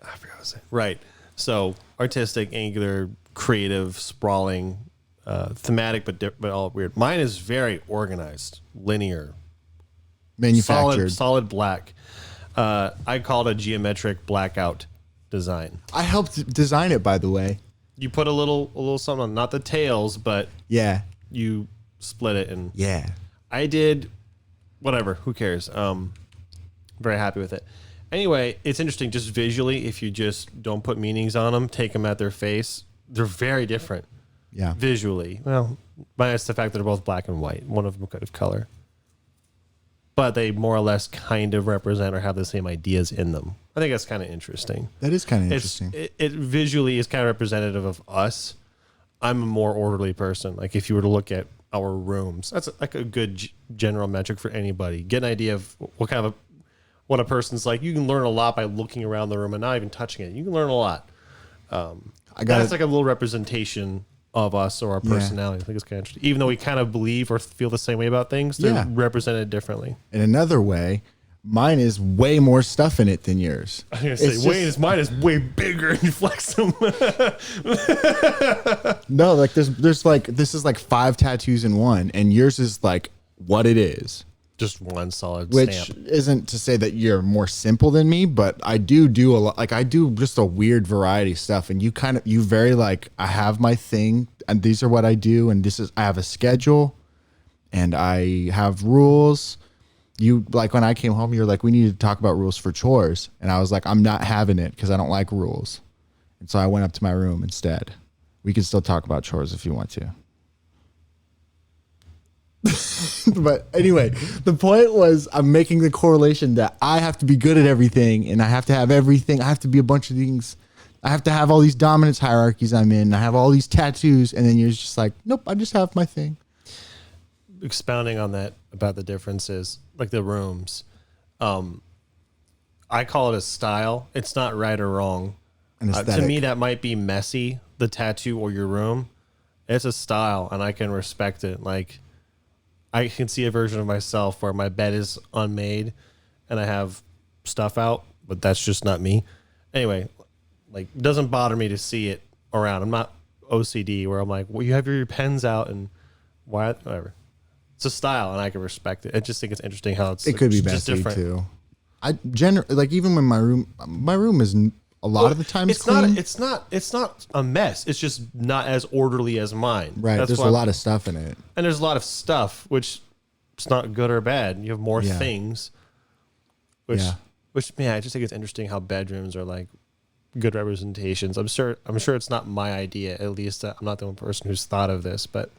Speaker 2: I forgot what to say. Right. So artistic, angular, creative, sprawling, thematic, but all weird. Mine is very organized, linear,
Speaker 1: Manufactured.
Speaker 2: solid black. I call it a geometric blackout design.
Speaker 1: I helped design it, by the way.
Speaker 2: You put a little something on, not the tails, but
Speaker 1: Yeah.
Speaker 2: you split it, and
Speaker 1: Yeah.
Speaker 2: I did whatever. Who cares? Very happy with it. Anyway, it's interesting just visually. If you just don't put meanings on them, take them at their face, they're very different
Speaker 1: Yeah.
Speaker 2: visually. Well, minus the fact that they're both black and white. One of them could have color, but they more or less kind of represent or have the same ideas in them. I think that's kind of interesting.
Speaker 1: That is kind of interesting.
Speaker 2: It visually is kind of representative of us. I'm a more orderly person. Like if you were to look at our rooms, that's like a good general metric for anybody. Get an idea of what a person's like. You can learn a lot by looking around the room and not even touching it. You can learn a lot. That's like a little representation of us or our personality. I think it's kind of interesting. Even though we kind of believe or feel the same way about things, they're represented differently.
Speaker 1: In another way, mine is way more stuff in it than yours.
Speaker 2: I was gonna say, mine is way bigger and you flex them.
Speaker 1: No, like there's like, this is like 5 tattoos in one, and yours is like what it is.
Speaker 2: Just one solid
Speaker 1: Which
Speaker 2: stamp.
Speaker 1: isn't to say that you're more simple than me, but I do a lot. Like I do just a weird variety of stuff, and you very like, I have my thing, and these are what I do, and I have a schedule, and I have rules. You like when I came home, you're like, we need to talk about rules for chores, and I was like, I'm not having it because I don't like rules, and so I went up to my room instead. We can still talk about chores if you want to. But anyway, the point was I'm making the correlation that I have to be good at everything, and I have to have everything. I have to be a bunch of things. I have to have all these dominance hierarchies I'm in. I have all these tattoos, and then you're just like, nope, I just have my thing.
Speaker 2: Expounding on that about the differences, like the rooms, I call it a style. It's not right or wrong. To me, that might be messy, the tattoo or your room. It's a style, and I can respect it. Like, I can see a version of myself where my bed is unmade and I have stuff out, but that's just not me. Anyway, like, it doesn't bother me to see it around. I'm not OCD where I'm like, well, you have your pens out and why, whatever. It's a style, and I can respect it. I just think it's interesting how
Speaker 1: it could be
Speaker 2: just
Speaker 1: messy
Speaker 2: different.
Speaker 1: too. I generally, like, even when my room is a lot of the time
Speaker 2: it's
Speaker 1: clean.
Speaker 2: It's not a mess. It's just not as orderly as mine.
Speaker 1: Right.
Speaker 2: That's
Speaker 1: There's a lot of stuff in it.
Speaker 2: and there's a lot of stuff, which it's not good or bad. You have more
Speaker 1: Yeah.
Speaker 2: things, which
Speaker 1: Yeah.
Speaker 2: I just think it's interesting how bedrooms are like good representations. I'm sure it's not my idea. At least I'm not the only person who's thought of this, but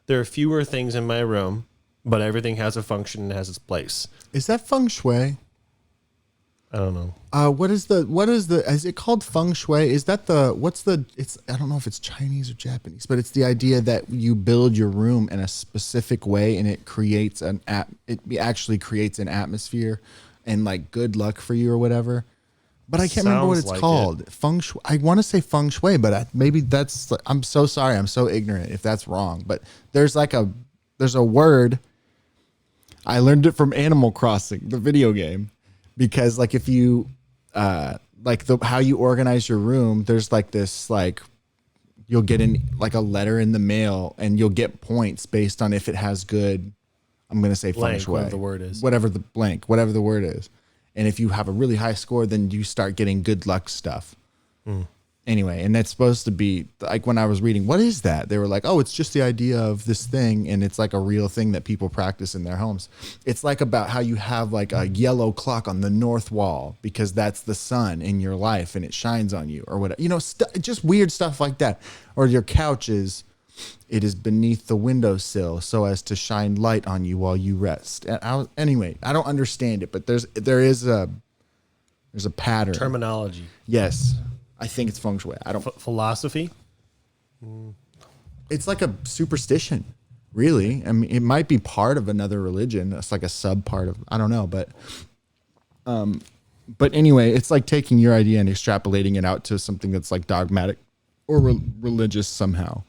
Speaker 2: there are fewer things in my room, but everything has a function and has its place.
Speaker 1: Is that feng shui?
Speaker 2: I don't know.
Speaker 1: What is it called feng shui? Is that I don't know if it's Chinese or Japanese, but it's the idea that you build your room in a specific way and it creates it actually creates an atmosphere and like good luck for you or whatever. But I can't remember what it's called. Feng shui. I want to say feng shui, but maybe that's, I'm so sorry. I'm so ignorant if that's wrong, but there's a word. I learned it from Animal Crossing, the video game. Because like if you how you organize your room, there's like this, like you'll get like a letter in the mail and you'll get points based on if it has good, I'm going to say feng shui.
Speaker 2: Whatever the word is.
Speaker 1: Whatever the word is. And if you have a really high score, then you start getting good luck stuff. Anyway, and that's supposed to be like, when I was reading, what is that? They were like, oh, it's just the idea of this thing. And it's like a real thing that people practice in their homes. It's like about how you have like a yellow clock on the north wall because that's the sun in your life and it shines on you or whatever, just weird stuff like that. Or your couch it is beneath the windowsill so as to shine light on you while you rest. And anyway, I don't understand it, but there's a pattern.
Speaker 2: Terminology.
Speaker 1: Yes. I think it's feng shui. I don't.
Speaker 2: Philosophy.
Speaker 1: It's like a superstition, really. I mean, it might be part of another religion. It's like a sub part of, I don't know, but anyway, it's like taking your idea and extrapolating it out to something that's like dogmatic or religious somehow.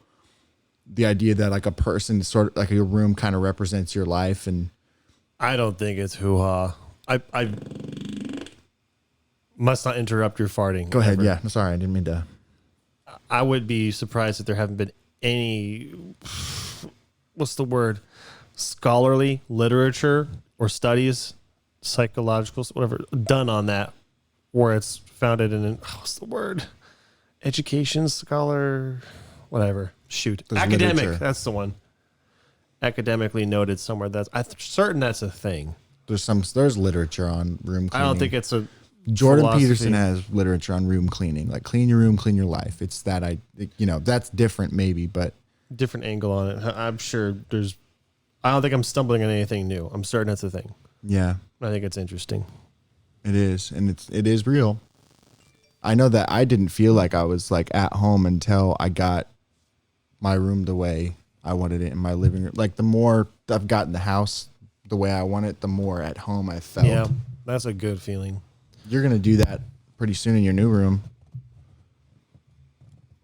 Speaker 1: the idea that like a person sort of like your room kind of represents your life. And
Speaker 2: I don't think it's hoo-ha. I must not interrupt your farting.
Speaker 1: go ahead.
Speaker 2: ever.
Speaker 1: Yeah. Sorry. I didn't mean to.
Speaker 2: I would be surprised if there haven't been any, what's the word, scholarly literature or studies, psychological, whatever, done on that, where it's founded in, what's the word, education, scholar, whatever. Shoot.
Speaker 1: There's
Speaker 2: Academic.
Speaker 1: literature.
Speaker 2: That's the one. Academically noted somewhere. I'm certain that's a thing.
Speaker 1: There's literature on room cleaning.
Speaker 2: I don't think it's a
Speaker 1: Jordan
Speaker 2: philosophy.
Speaker 1: Peterson has literature on room cleaning, like clean your room, clean your life. It's that that's different maybe, but
Speaker 2: different angle on it. I'm sure I don't think I'm stumbling on anything new. I'm certain that's a thing.
Speaker 1: yeah,
Speaker 2: I think it's interesting.
Speaker 1: it is. And it is real. I know that I didn't feel like I was like at home until I got my room the way I wanted it in my living room. Like the more I've gotten the house the way I want it, the more at home I felt.
Speaker 2: Yeah, that's a good feeling.
Speaker 1: You're going to do that pretty soon in your new room.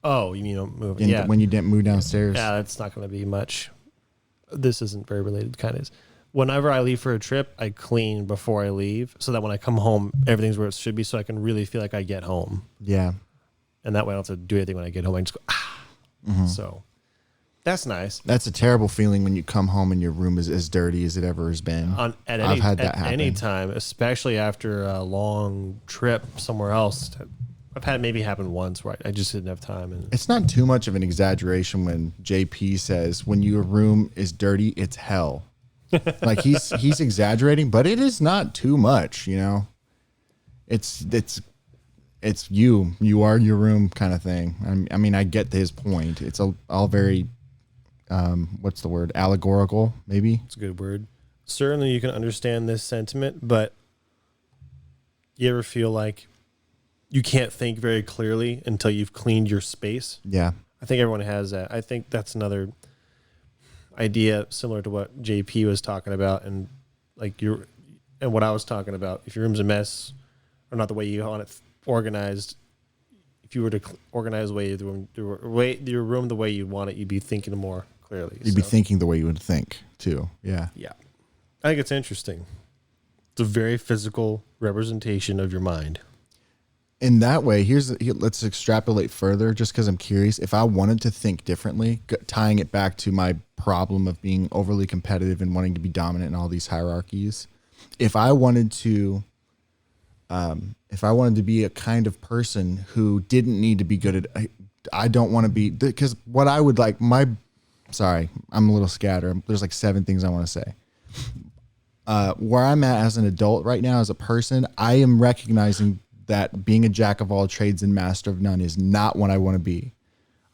Speaker 2: Oh, you mean moving? Yeah.
Speaker 1: When you didn't move downstairs.
Speaker 2: Yeah, that's not going to be much. This isn't very related, kind of. Whenever I leave for a trip, I clean before I leave so that when I come home, everything's where it should be so I can really feel like I get home.
Speaker 1: Yeah.
Speaker 2: And that way I don't have to do anything when I get home. I just go,
Speaker 1: Mm-hmm.
Speaker 2: So that's nice.
Speaker 1: That's a terrible feeling when you come home and your room is as dirty as it ever has been.
Speaker 2: I've
Speaker 1: had that happen.
Speaker 2: any time, especially after a long trip somewhere else. I've had it maybe happen once where I just didn't have time. And
Speaker 1: It's not too much of an exaggeration when JP says when your room is dirty, it's hell. Like he's exaggerating, but it is not too much, you know. It's you are your room kind of thing. I mean, I get his point. It's all very what's the word? Allegorical, maybe.
Speaker 2: it's a good word. Certainly you can understand this sentiment, but you ever feel like you can't think very clearly until you've cleaned your space?
Speaker 1: Yeah.
Speaker 2: I think everyone has that. I think that's another idea similar to what JP was talking about and what I was talking about. If your room's a mess or not the way you want it organized, if you were to organize your room the way you want it, you'd be thinking more clearly.
Speaker 1: You'd be thinking the way you would think too. Yeah.
Speaker 2: Yeah. I think it's interesting. It's a very physical representation of your mind.
Speaker 1: In that way, let's extrapolate further just because I'm curious. If I wanted to think differently, tying it back to my problem of being overly competitive and wanting to be dominant in all these hierarchies, if I wanted to be a kind of person who didn't need to be good at, I don't want to be, because what I would like, sorry, I'm a little scattered. There's like 7 things I want to say. Where I'm at as an adult right now, as a person, I am recognizing that being a jack of all trades and master of none is not what I want to be.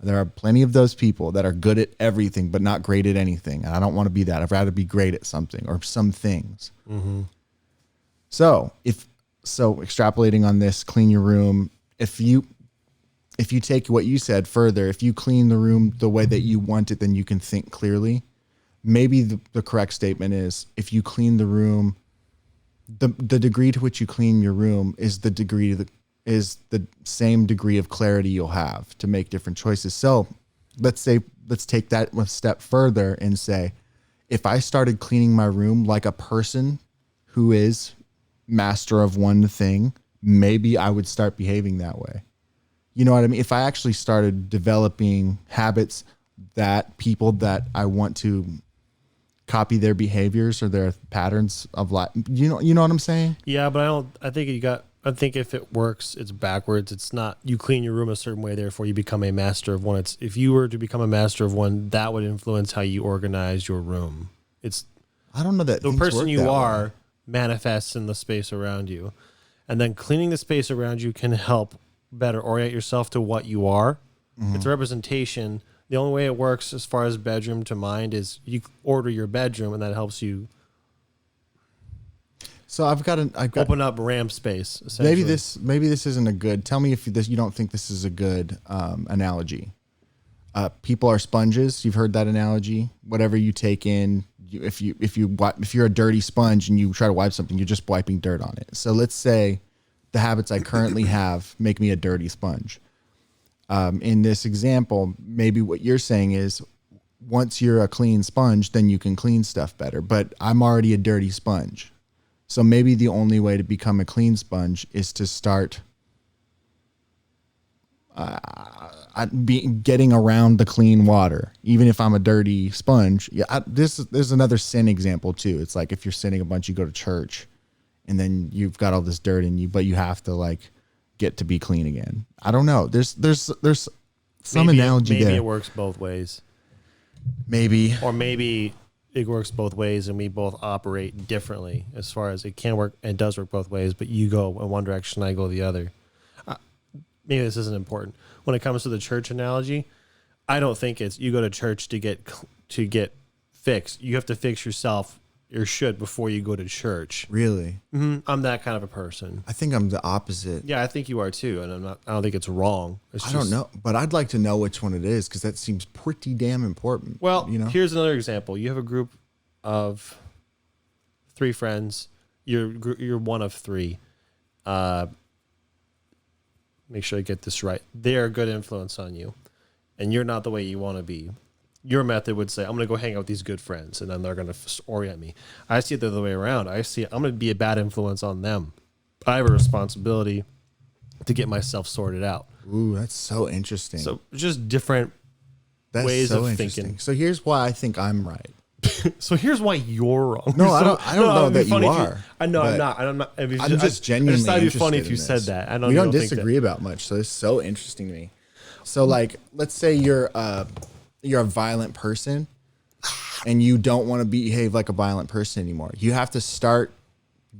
Speaker 1: There are plenty of those people that are good at everything, but not great at anything. And I don't want to be that. I'd rather be great at something or some things.
Speaker 2: Mm-hmm.
Speaker 1: So extrapolating on this, clean your room. If you take what you said further, if you clean the room the way that you want it, then you can think clearly. Maybe the correct statement is if you clean the room, the degree to which you clean your room is the same degree of clarity you'll have to make different choices. So let's take that a step further and say, if I started cleaning my room like a person who is master of one thing, maybe I would start behaving that way. You know what I mean? If I actually started developing habits that people that I want to copy their behaviors or their patterns of life, you know what I'm saying?
Speaker 2: Yeah, but I think if it works, it's backwards. It's not you clean your room a certain way, therefore you become a master of one. It's if you were to become a master of one, that would influence how you organize your room.
Speaker 1: I don't know that
Speaker 2: the person you are manifests in the space around you. And then cleaning the space around you can help better orient yourself to what you are. Mm-hmm. It's a representation. The only way it works as far as bedroom to mind is you order your bedroom, and that helps you.
Speaker 1: So I've got
Speaker 2: open up RAM space.
Speaker 1: Maybe this isn't a good. Tell me if you don't think this is a good analogy. People are sponges. You've heard that analogy. Whatever you take in, if you're a dirty sponge and you try to wipe something, you're just wiping dirt on it. So let's say the habits I currently have make me a dirty sponge. In this example, maybe what you're saying is once you're a clean sponge, then you can clean stuff better. But I'm already a dirty sponge. So maybe the only way to become a clean sponge is to start getting around the clean water. Even if I'm a dirty sponge. Yeah, there's another sin example too. It's like if you're sinning a bunch, you go to church and then you've got all this dirt in you, but you have to like get to be clean again. I don't know. There's some analogy there.
Speaker 2: Maybe it works both ways.
Speaker 1: Maybe.
Speaker 2: Or maybe it works both ways and we both operate differently as far as it can work and does work both ways, but you go in one direction, I go the other. Maybe this isn't important. When it comes to the church analogy, I don't think it's you go to church to get fixed. You have to fix yourself or should before you go to church.
Speaker 1: Really?
Speaker 2: Mm-hmm. I'm that kind of a person.
Speaker 1: I think I'm the opposite.
Speaker 2: Yeah, I think you are too, and I don't think it's wrong.
Speaker 1: I don't know, but I'd like to know which one it is because that seems pretty damn important.
Speaker 2: Well,
Speaker 1: you know?
Speaker 2: Here's another example. You have a group of 3 friends. You're one of 3. Make sure I get this right. They're a good influence on you, and you're not the way you want to be. Your method would say, I'm going to go hang out with these good friends, and then they're going to orient me. I see it the other way around. I see I'm going to be a bad influence on them. I have a responsibility to get myself sorted out.
Speaker 1: Ooh, that's so interesting.
Speaker 2: So just different ways of thinking.
Speaker 1: So here's why I think I'm right.
Speaker 2: So here's why you're wrong.
Speaker 1: No, I don't know that you are.
Speaker 2: I know I'm not. I'm not.
Speaker 1: I'm just genuinely
Speaker 2: interested. It'd be funny if
Speaker 1: in
Speaker 2: you
Speaker 1: this.
Speaker 2: said that.
Speaker 1: We don't disagree about much, so it's so interesting to me. So like, let's say you're a violent person and you don't want to behave like a violent person anymore. You have to start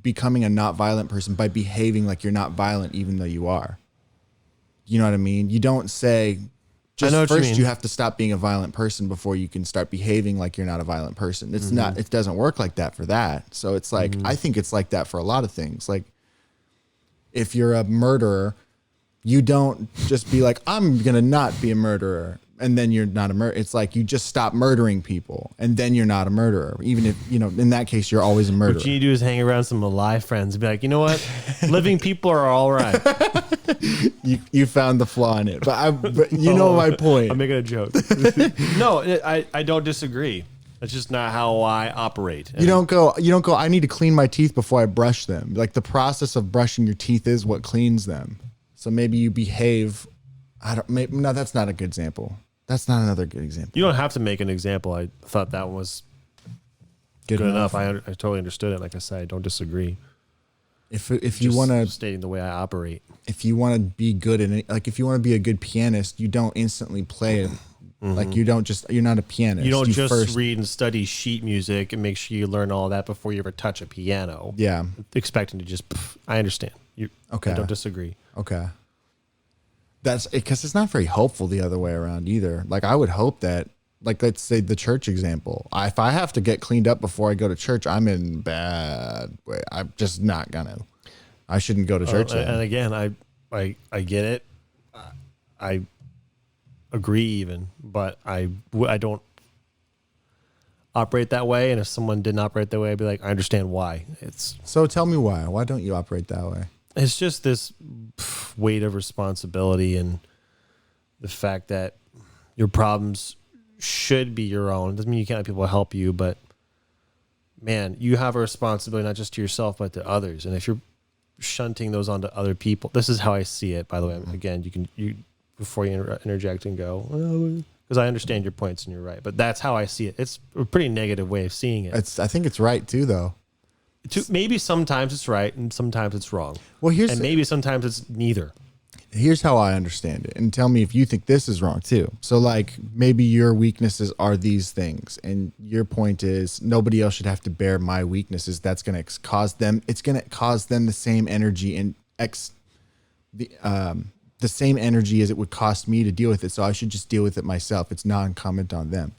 Speaker 1: becoming a not violent person by behaving like you're not violent even though you are. You know what I mean? You don't say first you have to stop being a violent person before you can start behaving like you're not a violent person. It's not, it doesn't work like that for that. So it's like, I think it's like that for a lot of things. Like if you're a murderer, you don't just be like, I'm going to not be a murderer. And then you're not a murderer. It's like you just stop murdering people and then you're not a murderer. Even if, you know, in that case, you're always a murderer.
Speaker 2: What you need to do is hang around some alive friends and be like, you know what? Living people are all right.
Speaker 1: You found the flaw in it. But you know my point.
Speaker 2: I'm making a joke. No, I don't disagree. That's just not how I operate.
Speaker 1: You don't go, I need to clean my teeth before I brush them. Like the process of brushing your teeth is what cleans them. So maybe you behave. No, that's not a good example. That's not another good example.
Speaker 2: You don't have to make an example. I thought that one was good enough. I totally understood it. Like I said, I don't disagree.
Speaker 1: If you want to
Speaker 2: stating the way I operate,
Speaker 1: if you want to be good in it, like if you want to be a good pianist, you don't instantly play it. Like you're not a pianist.
Speaker 2: You don't just read and study sheet music and make sure you learn all that before you ever touch a piano.
Speaker 1: Yeah.
Speaker 2: Expecting to just, I understand.
Speaker 1: Okay.
Speaker 2: I don't disagree.
Speaker 1: Okay. That's because it's not very hopeful the other way around either. Like I would hope that, like let's say the church example. If I have to get cleaned up before I go to church, I'm in bad way. I'm just not gonna. I shouldn't go to church.
Speaker 2: And again, I get it. I agree even, but I don't operate that way. And if someone didn't operate that way, I'd be like, I understand why.
Speaker 1: So tell me why. Why don't you operate that way?
Speaker 2: It's just this weight of responsibility and the fact that your problems should be your own. It doesn't mean you can't have people help you, but man, you have a responsibility not just to yourself, but to others. And if you're shunting those onto other people, this is how I see it, by the way. Again, you before you interject and go, because I understand your points and you're right, but that's how I see it. It's a pretty negative way of seeing it.
Speaker 1: I think it's right too, though.
Speaker 2: Maybe sometimes it's right and sometimes it's wrong.
Speaker 1: Well,
Speaker 2: maybe sometimes it's neither.
Speaker 1: Here's how I understand it, and tell me if you think this is wrong too. So, like, maybe your weaknesses are these things, and your point is nobody else should have to bear my weaknesses. That's going to cause them. It's going to cause them the same energy and the same energy as it would cost me to deal with it. So I should just deal with it myself. It's non-comment on them.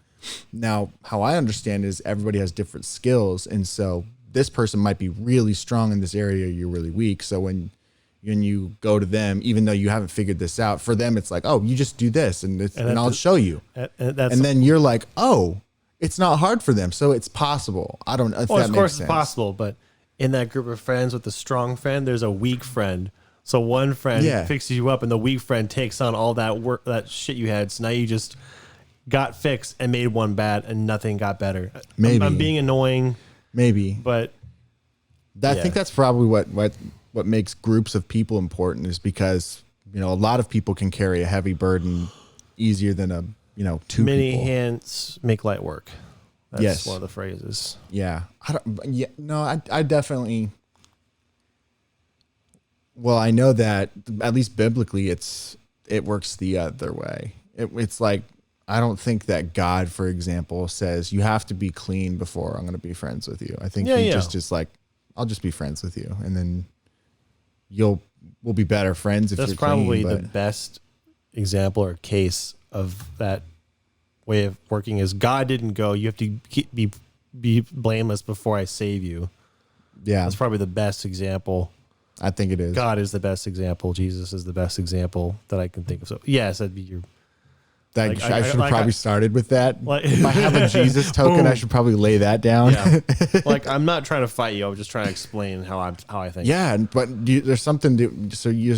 Speaker 1: Now, how I understand is everybody has different skills, and so this person might be really strong in this area, you're really weak. So when you go to them, even though you haven't figured this out, for them it's like, oh, you just do this and I'll show you. And then you're like, oh, it's not hard for them, so it's possible. I don't know if that makes sense. Of course it's
Speaker 2: possible, but in that group of friends with the strong friend, there's a weak friend. So one friend fixes you up and the weak friend takes on all that work, that shit you had. So now got fixed and made one bad and nothing got better.
Speaker 1: Maybe.
Speaker 2: I'm being annoying,
Speaker 1: Maybe.
Speaker 2: but
Speaker 1: I think that's probably what makes groups of people important is because, a lot of people can carry a heavy burden easier than two
Speaker 2: many
Speaker 1: people.
Speaker 2: hands make light work. That's
Speaker 1: Yes.
Speaker 2: one of the phrases.
Speaker 1: Yeah. I definitely. Well, I know that at least biblically, it works the other way. It's like, I don't think that God, for example, says you have to be clean before I'm going to be friends with you. I think he just like, I'll just be friends with you, and then we'll be better friends if
Speaker 2: That's
Speaker 1: you're
Speaker 2: probably
Speaker 1: clean.
Speaker 2: the best example or case of that way of working is God didn't go, you have to be blameless before I save you.
Speaker 1: Yeah,
Speaker 2: That's probably the best example.
Speaker 1: I think it is.
Speaker 2: God is the best example. Jesus is the best example that I can think of. So yes, that'd be your.
Speaker 1: That
Speaker 2: like,
Speaker 1: I should have probably started with that.
Speaker 2: Like-
Speaker 1: If I have a Jesus token, I
Speaker 2: Boom.
Speaker 1: should probably lay that down.
Speaker 2: Yeah, like I'm not trying to fight you. I'm just trying to explain how I think.
Speaker 1: Yeah, but there's something so you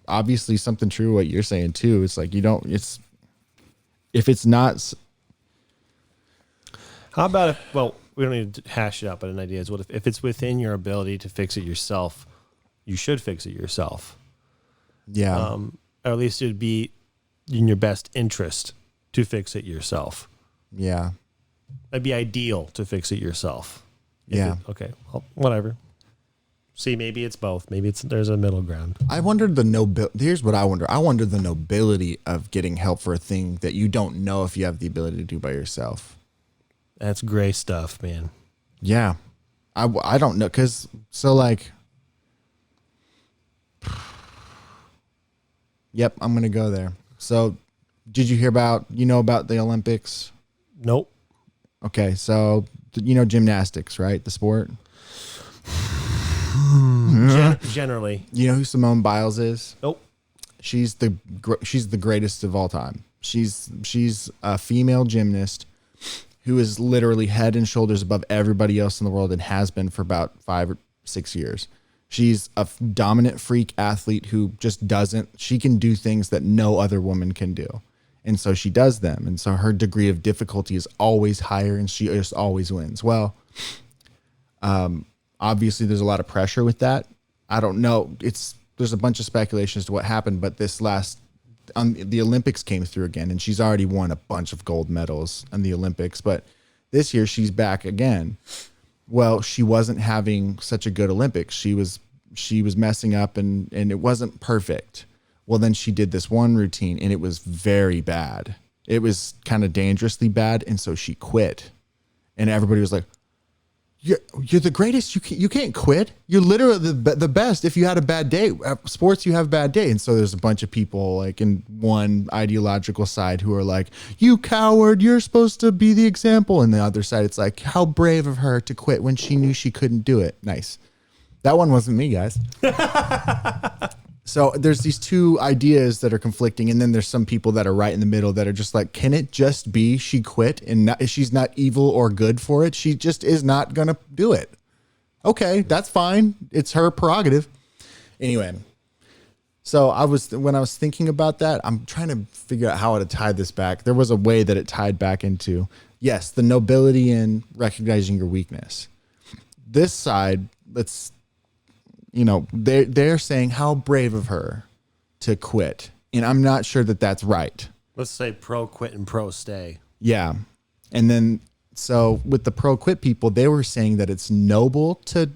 Speaker 1: obviously something true what you're saying too. It's like if it's not.
Speaker 2: How about if? Well, we don't need to hash it out, but an idea is what if it's within your ability to fix it yourself, you should fix it yourself.
Speaker 1: Yeah.
Speaker 2: Or at least it'd be in your best interest to fix it yourself.
Speaker 1: Yeah.
Speaker 2: It'd be ideal to fix it yourself.
Speaker 1: Yeah.
Speaker 2: Okay. Well, whatever. See, maybe it's both. Maybe there's a middle ground.
Speaker 1: I wondered here's what I wonder. I wonder the nobility of getting help for a thing that you don't know if you have the ability to do by yourself.
Speaker 2: That's gray stuff, man.
Speaker 1: Yeah. I don't know. Yep, I'm going to go there. So did you hear about the Olympics?
Speaker 2: Nope.
Speaker 1: Okay. So, gymnastics, right? The sport.
Speaker 2: Generally.
Speaker 1: You know who Simone Biles is?
Speaker 2: Nope.
Speaker 1: She's the greatest of all time. She's a female gymnast who is literally head and shoulders above everybody else in the world and has been for about 5 or 6 years. She's a dominant freak athlete who just she can do things that no other woman can do. And so she does them. And so her degree of difficulty is always higher and she just always wins. Well, obviously there's a lot of pressure with that. I don't know. There's a bunch of speculation as to what happened, but the Olympics came through again, and she's already won a bunch of gold medals in the Olympics. But this year she's back again. Well, she wasn't having such a good Olympics. She was messing up, and it wasn't perfect. Well, then she did this one routine, and it was very bad. It was kind of dangerously bad, and so she quit. And everybody was like, You're the greatest. You can't quit. You're literally the best. If you had a bad day, sports, you have a bad day. And so there's a bunch of people like in one ideological side who are like, you coward, you're supposed to be the example. And the other side, it's like, how brave of her to quit when she knew she couldn't do it. Nice. That one wasn't me, guys. So there's these two ideas that are conflicting, and then there's some people that are right in the middle that are just like, can it just be she quit and she's not evil or good for it? She just is not going to do it. Okay, that's fine. It's her prerogative. Anyway, so when I was thinking about that, I'm trying to figure out how to tie this back. There was a way that it tied back into, yes, the nobility in recognizing your weakness. This side, they're saying how brave of her to quit. And I'm not sure that that's right.
Speaker 2: Let's say pro quit and pro stay.
Speaker 1: Yeah. And then, so with the pro quit people, they were saying that it's noble to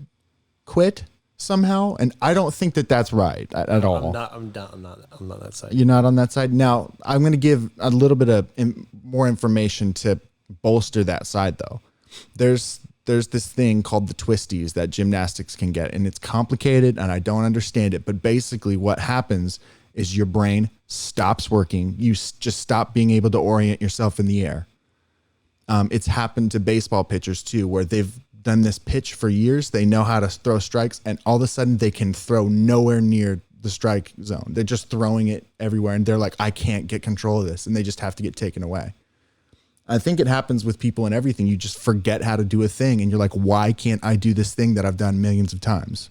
Speaker 1: quit somehow. And I don't think that that's right at all.
Speaker 2: I'm not that side.
Speaker 1: You're not on that side. Now, I'm going to give a little bit of more information to bolster that side, though. There's this thing called the twisties that gymnastics can get, and it's complicated and I don't understand it. But basically what happens is your brain stops working. You just stop being able to orient yourself in the air. It's happened to baseball pitchers too, where they've done this pitch for years. They know how to throw strikes, and all of a sudden they can throw nowhere near the strike zone. They're just throwing it everywhere, and they're like, I can't get control of this, and they just have to get taken away. I think it happens with people and everything. You just forget how to do a thing, and you're like, why can't I do this thing that I've done millions of times?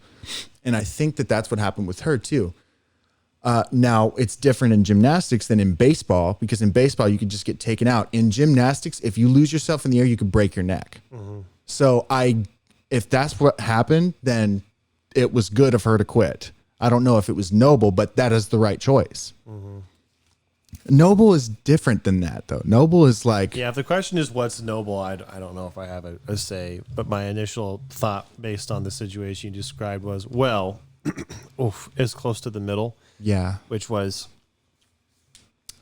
Speaker 1: And I think that that's what happened with her too. Now it's different in gymnastics than in baseball, because in baseball you could just get taken out. In gymnastics, if you lose yourself in the air, you could break your neck. So if that's what happened, then it was good of her to quit. I don't know if it was noble, but that is the right choice. Noble is different than that, though. Noble is like,
Speaker 2: Yeah, if the question is what's noble, I don't know if I have a say, but my initial thought based on the situation you described was, well, it's close to the middle,
Speaker 1: yeah,
Speaker 2: which was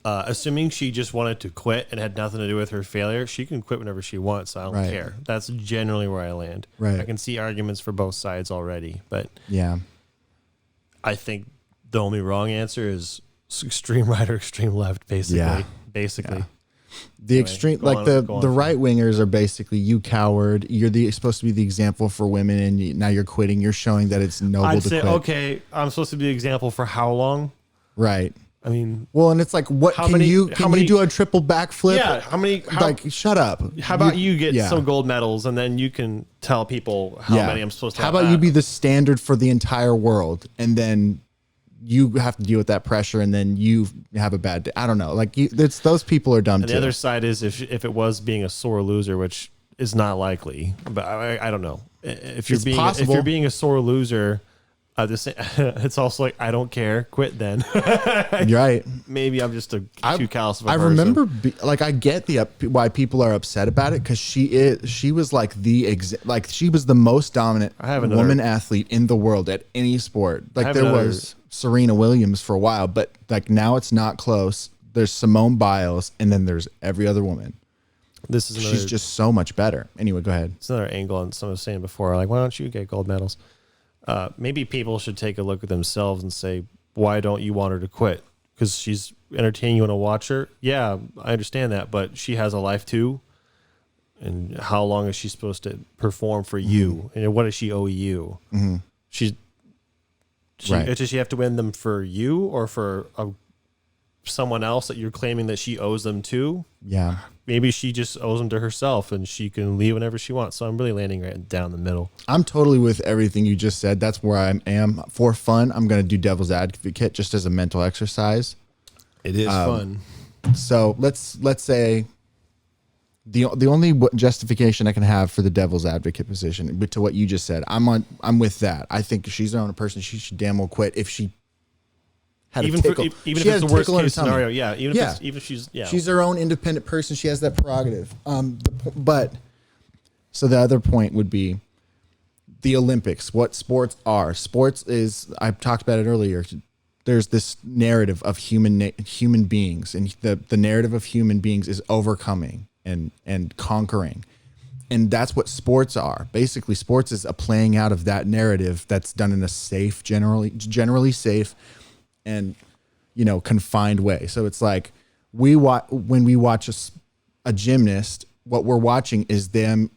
Speaker 2: assuming she just wanted to quit and had nothing to do with her failure, she can quit whenever she wants. So I don't
Speaker 1: Right.
Speaker 2: care. That's generally where I land.
Speaker 1: Right.
Speaker 2: I can see arguments for both sides already, but
Speaker 1: yeah.
Speaker 2: I think the only wrong answer is extreme right or extreme left, basically.
Speaker 1: Yeah.
Speaker 2: Basically.
Speaker 1: Yeah. The extreme,
Speaker 2: go
Speaker 1: like
Speaker 2: on,
Speaker 1: the
Speaker 2: go on.
Speaker 1: the right wingers are basically, you coward. You're supposed to be the example for women, and now you're quitting. You're showing that it's noble
Speaker 2: I'd
Speaker 1: to
Speaker 2: say,
Speaker 1: quit.
Speaker 2: okay, I'm supposed to be the example for how long?
Speaker 1: Right.
Speaker 2: I mean,
Speaker 1: Well, and it's like, what
Speaker 2: How
Speaker 1: can
Speaker 2: many-
Speaker 1: you
Speaker 2: how
Speaker 1: can
Speaker 2: many-
Speaker 1: you do a triple backflip?
Speaker 2: yeah, how
Speaker 1: like, shut up.
Speaker 2: about you get
Speaker 1: yeah.
Speaker 2: some gold medals and then you can tell people how many I'm supposed to
Speaker 1: How
Speaker 2: have?
Speaker 1: about you be the standard for the entire world, and then you have to deal with that pressure, and then you have a bad day. I don't know. Like, it's those people are dumb
Speaker 2: And
Speaker 1: too.
Speaker 2: the other side is if it was being a sore loser, which is not likely, but I don't know. If you're
Speaker 1: It's
Speaker 2: being
Speaker 1: possible.
Speaker 2: if you're being a sore loser, it's also like, I don't care, quit then.
Speaker 1: You're right.
Speaker 2: Maybe I'm just too callous of a
Speaker 1: I
Speaker 2: person.
Speaker 1: remember, I get why people are upset about it, because she was like she was the most dominant
Speaker 2: have another-
Speaker 1: woman athlete in the world at any sport. Like,
Speaker 2: have
Speaker 1: there
Speaker 2: another-
Speaker 1: was Serena Williams for a while, but like now it's not close. There's Simone Biles, and then there's every other woman.
Speaker 2: This is
Speaker 1: She's just so much better. Anyway, go ahead.
Speaker 2: it's another angle on someone was saying before, like, why don't you get gold medals? Maybe people should take a look at themselves and say, why don't you want her to quit? Because she's entertaining, you want to watch her. Yeah, I understand that, but she has a life too. And how long is she supposed to perform for you? And what does she owe you?
Speaker 1: Right.
Speaker 2: Does she have to win them for you or for someone else that you're claiming that she owes them to?
Speaker 1: Yeah.
Speaker 2: Maybe she just owes them to herself and she can leave whenever she wants. So I'm really landing right down the middle.
Speaker 1: I'm totally with everything you just said. That's where I am. For fun, I'm going to do devil's advocate just as a mental exercise.
Speaker 2: It is fun.
Speaker 1: So let's say the only justification I can have for the devil's advocate position, but to what you just said, I'm with that. I think if she's her own person, she should damn well quit if she had
Speaker 2: Even
Speaker 1: a tickle.
Speaker 2: if
Speaker 1: She
Speaker 2: it's
Speaker 1: had
Speaker 2: the
Speaker 1: a
Speaker 2: worst
Speaker 1: tickle in her
Speaker 2: case
Speaker 1: tummy.
Speaker 2: scenario, yeah. Even
Speaker 1: Yeah.
Speaker 2: if she's
Speaker 1: She's her own independent person. She has that prerogative. But so the other point would be the Olympics. What sports are? Sports is, I talked about it earlier. There's this narrative of human beings, and the narrative of human beings is overcoming and conquering. And that's what sports are. Basically, sports is a playing out of that narrative that's done in a safe, generally safe and, confined way. So it's like when we watch a gymnast, what we're watching is them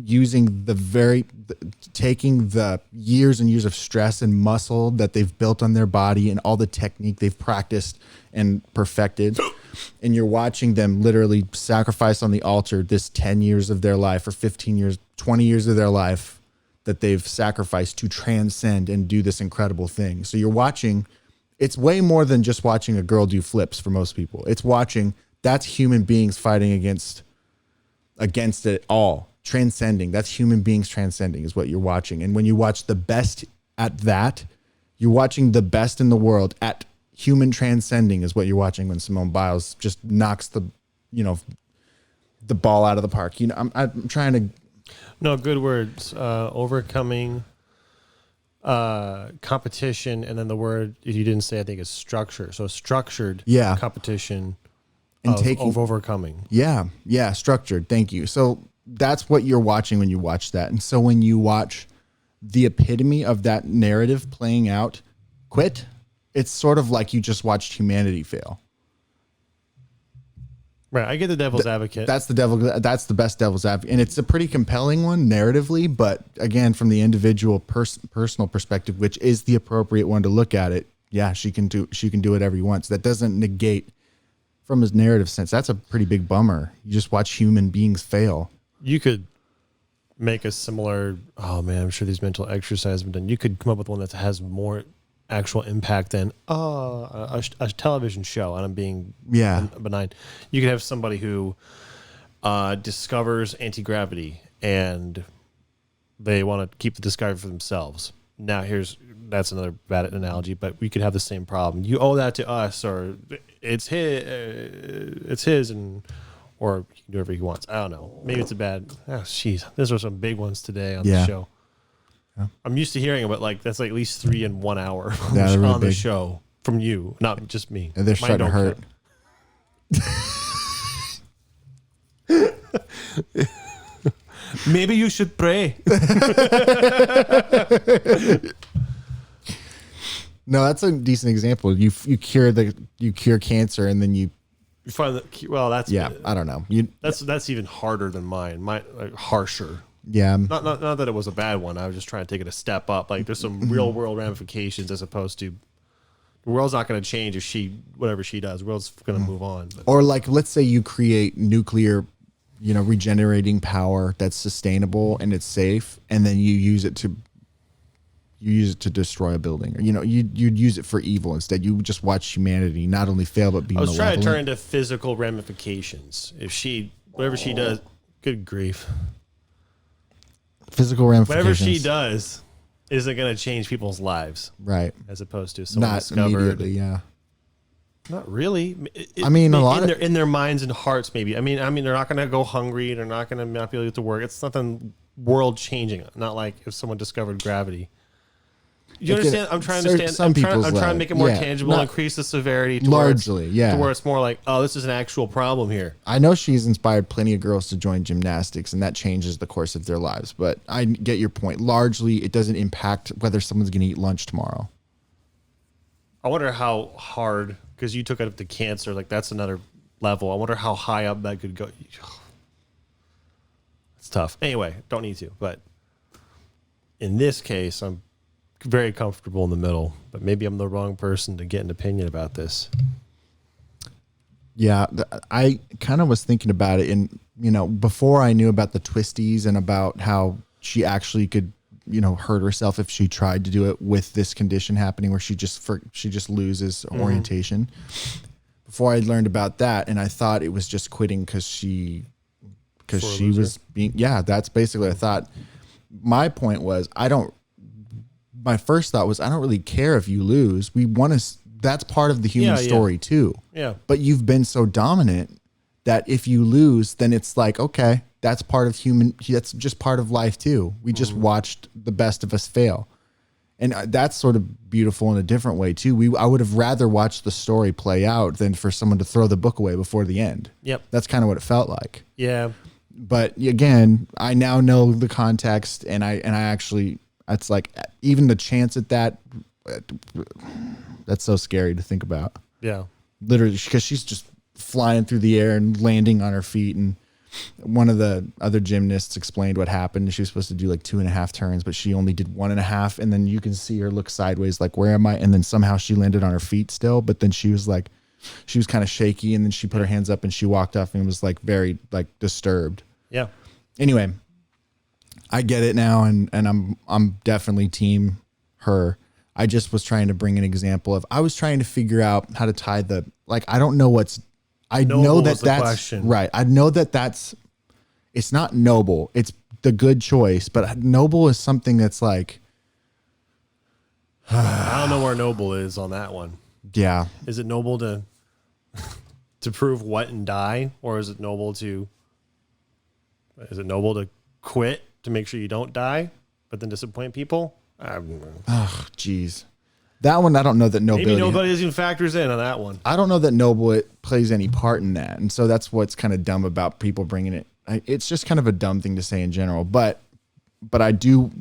Speaker 1: using taking the years and years of stress and muscle that they've built on their body and all the technique they've practiced and perfected. And you're watching them literally sacrifice on the altar this 10 years of their life, or 15 years, 20 years of their life that they've sacrificed to transcend and do this incredible thing. So you're watching, it's way more than just watching a girl do flips for most people. It's watching, that's human beings fighting against it all. Transcending. That's human beings transcending is what you're watching. And when you watch the best at that, you're watching the best in the world at human transcending is what you're watching when Simone Biles just knocks the ball out of the park. I'm trying to.
Speaker 2: No, good words. Overcoming competition, and then the word you didn't say, I think, is structure. So structured competition
Speaker 1: And
Speaker 2: of overcoming.
Speaker 1: Yeah, structured. Thank you. So that's what you're watching when you watch that. And so when you watch the epitome of that narrative playing out, quit, it's sort of like you just watched humanity fail.
Speaker 2: Right. I get the devil's advocate.
Speaker 1: That's the best devil's advocate. And it's a pretty compelling one narratively, but again, from the individual personal perspective, which is the appropriate one to look at it. Yeah, she can do whatever he wants. That doesn't negate from his narrative sense. That's a pretty big bummer. You just watch human beings fail.
Speaker 2: You could make a similar, oh man, I'm sure these mental exercises have been done. You could come up with one that has more actual impact than a television show. And I'm being benign. You could have somebody who discovers anti-gravity and they want to keep the discovery for themselves. Now that's another bad analogy, but we could have the same problem. You owe that to us, or it's his, and or he can do whatever he wants. I don't know. Maybe it's a bad. Oh, jeez, those are some big ones today on the show. Yeah. I'm used to hearing about that's like at least 3 in 1 hour on the show from you, not just me.
Speaker 1: And they're starting to hurt.
Speaker 2: Maybe you should pray.
Speaker 1: No, that's a decent example. You cure cancer and then you
Speaker 2: find that's
Speaker 1: I don't know.
Speaker 2: That's even harder than mine. Mine harsher.
Speaker 1: Yeah.
Speaker 2: Not that it was a bad one. I was just trying to take it a step up. Like there's some real world ramifications as opposed to the world's not going to change if whatever she does. The world's going to move on. But.
Speaker 1: Or like let's say you create nuclear regenerating power that's sustainable and it's safe, and then you use it to destroy a building, or you'd use it for evil instead. You just watch humanity not only fail but be
Speaker 2: I was
Speaker 1: malevolent.
Speaker 2: trying to turn into physical ramifications. If whatever she does, good grief,
Speaker 1: physical ramifications.
Speaker 2: Whatever she does isn't going to change people's lives,
Speaker 1: right?
Speaker 2: As opposed to someone
Speaker 1: not
Speaker 2: discovered.
Speaker 1: Immediately, yeah.
Speaker 2: Not really.
Speaker 1: I mean, a lot
Speaker 2: in their minds and hearts, maybe. I mean, they're not going to go hungry. They're not going to not be able to get to work. It's nothing world changing. Not like if someone discovered gravity. You understand? I'm trying to understand. I'm trying to make it more tangible, increase the severity to
Speaker 1: largely,
Speaker 2: to where it's more like, oh, this is an actual problem here.
Speaker 1: I know she's inspired plenty of girls to join gymnastics, and that changes the course of their lives. But I get your point. Largely, it doesn't impact whether someone's going to eat lunch tomorrow.
Speaker 2: I wonder how hard, because you took it up to cancer, like that's another level. I wonder how high up that could go. It's tough. Anyway, don't need to. But in this case, I'm very comfortable in the middle, but maybe I'm the wrong person to get an opinion about this.
Speaker 1: Yeah, I kind of was thinking about it, and before I knew about the twisties and about how she actually could, hurt herself if she tried to do it with this condition happening, where she just loses orientation. Before I learned about that, and I thought it was just quitting because she was being. Yeah, that's basically. I thought my point was my first thought was I don't really care if you lose. We want to. That's part of the human story too.
Speaker 2: Yeah.
Speaker 1: But you've been so dominant that if you lose, then it's like, okay, that's part of that's just part of life too. We just watched the best of us fail. And that's sort of beautiful in a different way too. I would have rather watched the story play out than for someone to throw the book away before the end.
Speaker 2: Yep.
Speaker 1: That's kind of what it felt like.
Speaker 2: Yeah.
Speaker 1: But again, I now know the context, and I actually, it's like even the chance at that, that's so scary to think about.
Speaker 2: Yeah.
Speaker 1: Literally, because she's just flying through the air and landing on her feet. And one of the other gymnasts explained what happened. She was supposed to do like 2.5 turns, but she only did 1.5. And then you can see her look sideways, like, where am I? And then somehow she landed on her feet still. But then she was kind of shaky. And then she put her hands up and she walked off and was like very like disturbed.
Speaker 2: Yeah.
Speaker 1: Anyway, I get it now. And I'm definitely team her. I just was trying to bring an example of, I was trying to figure out how to tie I don't know I know that that's
Speaker 2: question.
Speaker 1: Right. I know that it's not noble. It's the good choice, but noble is something that's like,
Speaker 2: I don't know where noble is on that one.
Speaker 1: Yeah.
Speaker 2: Is it noble to prove what and die? Or is it noble to quit to make sure you don't die, but then disappoint people?
Speaker 1: Oh, geez. That one, I don't know that nobility.
Speaker 2: Maybe nobody even factors in on that one.
Speaker 1: I don't know that noble it plays any part in that. And so that's what's kind of dumb about people bringing it. It's just kind of a dumb thing to say in general. But I do,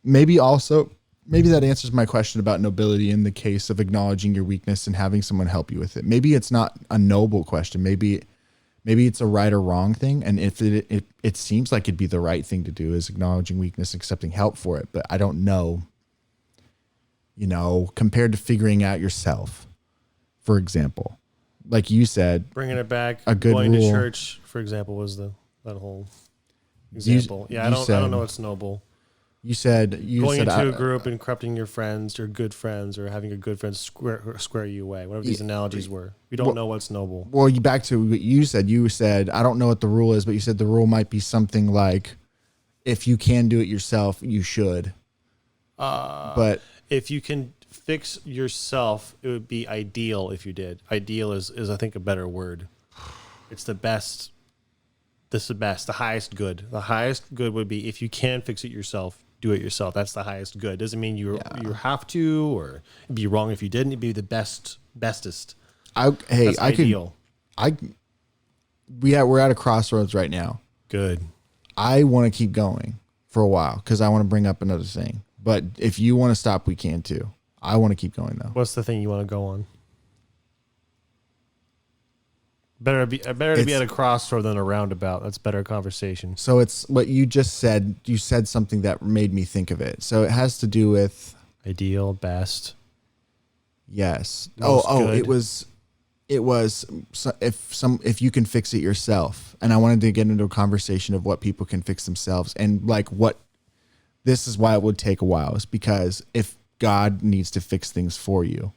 Speaker 1: maybe that answers my question about nobility in the case of acknowledging your weakness and having someone help you with it. Maybe it's not a noble question. Maybe it's a right or wrong thing. And if it seems like it'd be the right thing to do is acknowledging weakness, accepting help for it. But I don't know, compared to figuring out yourself, for example, like you said,
Speaker 2: bringing it back,
Speaker 1: a good
Speaker 2: going
Speaker 1: rule.
Speaker 2: to church, for example, was that whole example. I don't know. It's noble.
Speaker 1: You said
Speaker 2: going into a group and corrupting your friends, your good friends, or having your good friends square you away. Whatever these analogies were, we don't know what's noble.
Speaker 1: Well, you back to what you said. You said I don't know what the rule is, but you said the rule might be something like, if you can do it yourself, you should. But
Speaker 2: if you can fix yourself, it would be ideal if you did. Ideal is I think a better word. It's the best. This is the best, the highest good. The highest good would be if you can fix it yourself, do it yourself. That's the highest good. Doesn't mean you have to, or it'd be wrong if you didn't. It'd be the bestest.
Speaker 1: That's
Speaker 2: ideal.
Speaker 1: We're at a crossroads right now.
Speaker 2: Good.
Speaker 1: I want to keep going for a while because I want to bring up another thing. But if you want to stop, we can too. I want to keep going though.
Speaker 2: What's the thing you want to go on? Better to be at a crossroad than a roundabout. That's better conversation.
Speaker 1: So it's what you just said. You said something that made me think of it. So it has to do with
Speaker 2: ideal, best.
Speaker 1: Yes.
Speaker 2: Good.
Speaker 1: It was if you can fix it yourself. And I wanted to get into a conversation of what people can fix themselves and like this is why it would take a while, is because if God needs to fix things for you,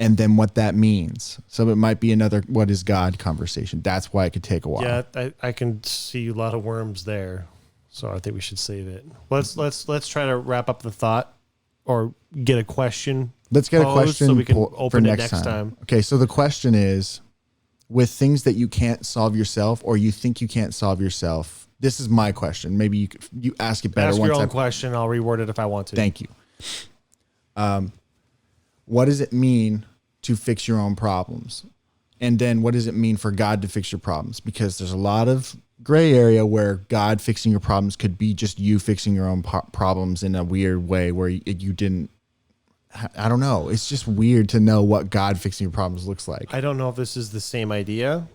Speaker 1: and then what that means. So it might be another what is God conversation. That's why it could take a while.
Speaker 2: Yeah, I can see a lot of worms there. So I think we should save it. Let's try to wrap up the thought or get a question.
Speaker 1: Let's get a question
Speaker 2: so we can
Speaker 1: for
Speaker 2: open it
Speaker 1: next
Speaker 2: next
Speaker 1: time.
Speaker 2: time.
Speaker 1: Okay, so the question is, with things that you can't solve yourself or you think you can't solve yourself, this is my question. Maybe you ask it better.
Speaker 2: Ask your own question. I'll reword it if I want to.
Speaker 1: Thank you. What does it mean to fix your own problems? And then what does it mean for God to fix your problems? Because there's a lot of gray area where God fixing your problems could be just you fixing your own problems in a weird way where you didn't, I don't know. It's just weird to know what God fixing your problems looks like.
Speaker 2: I don't know if this is the same idea.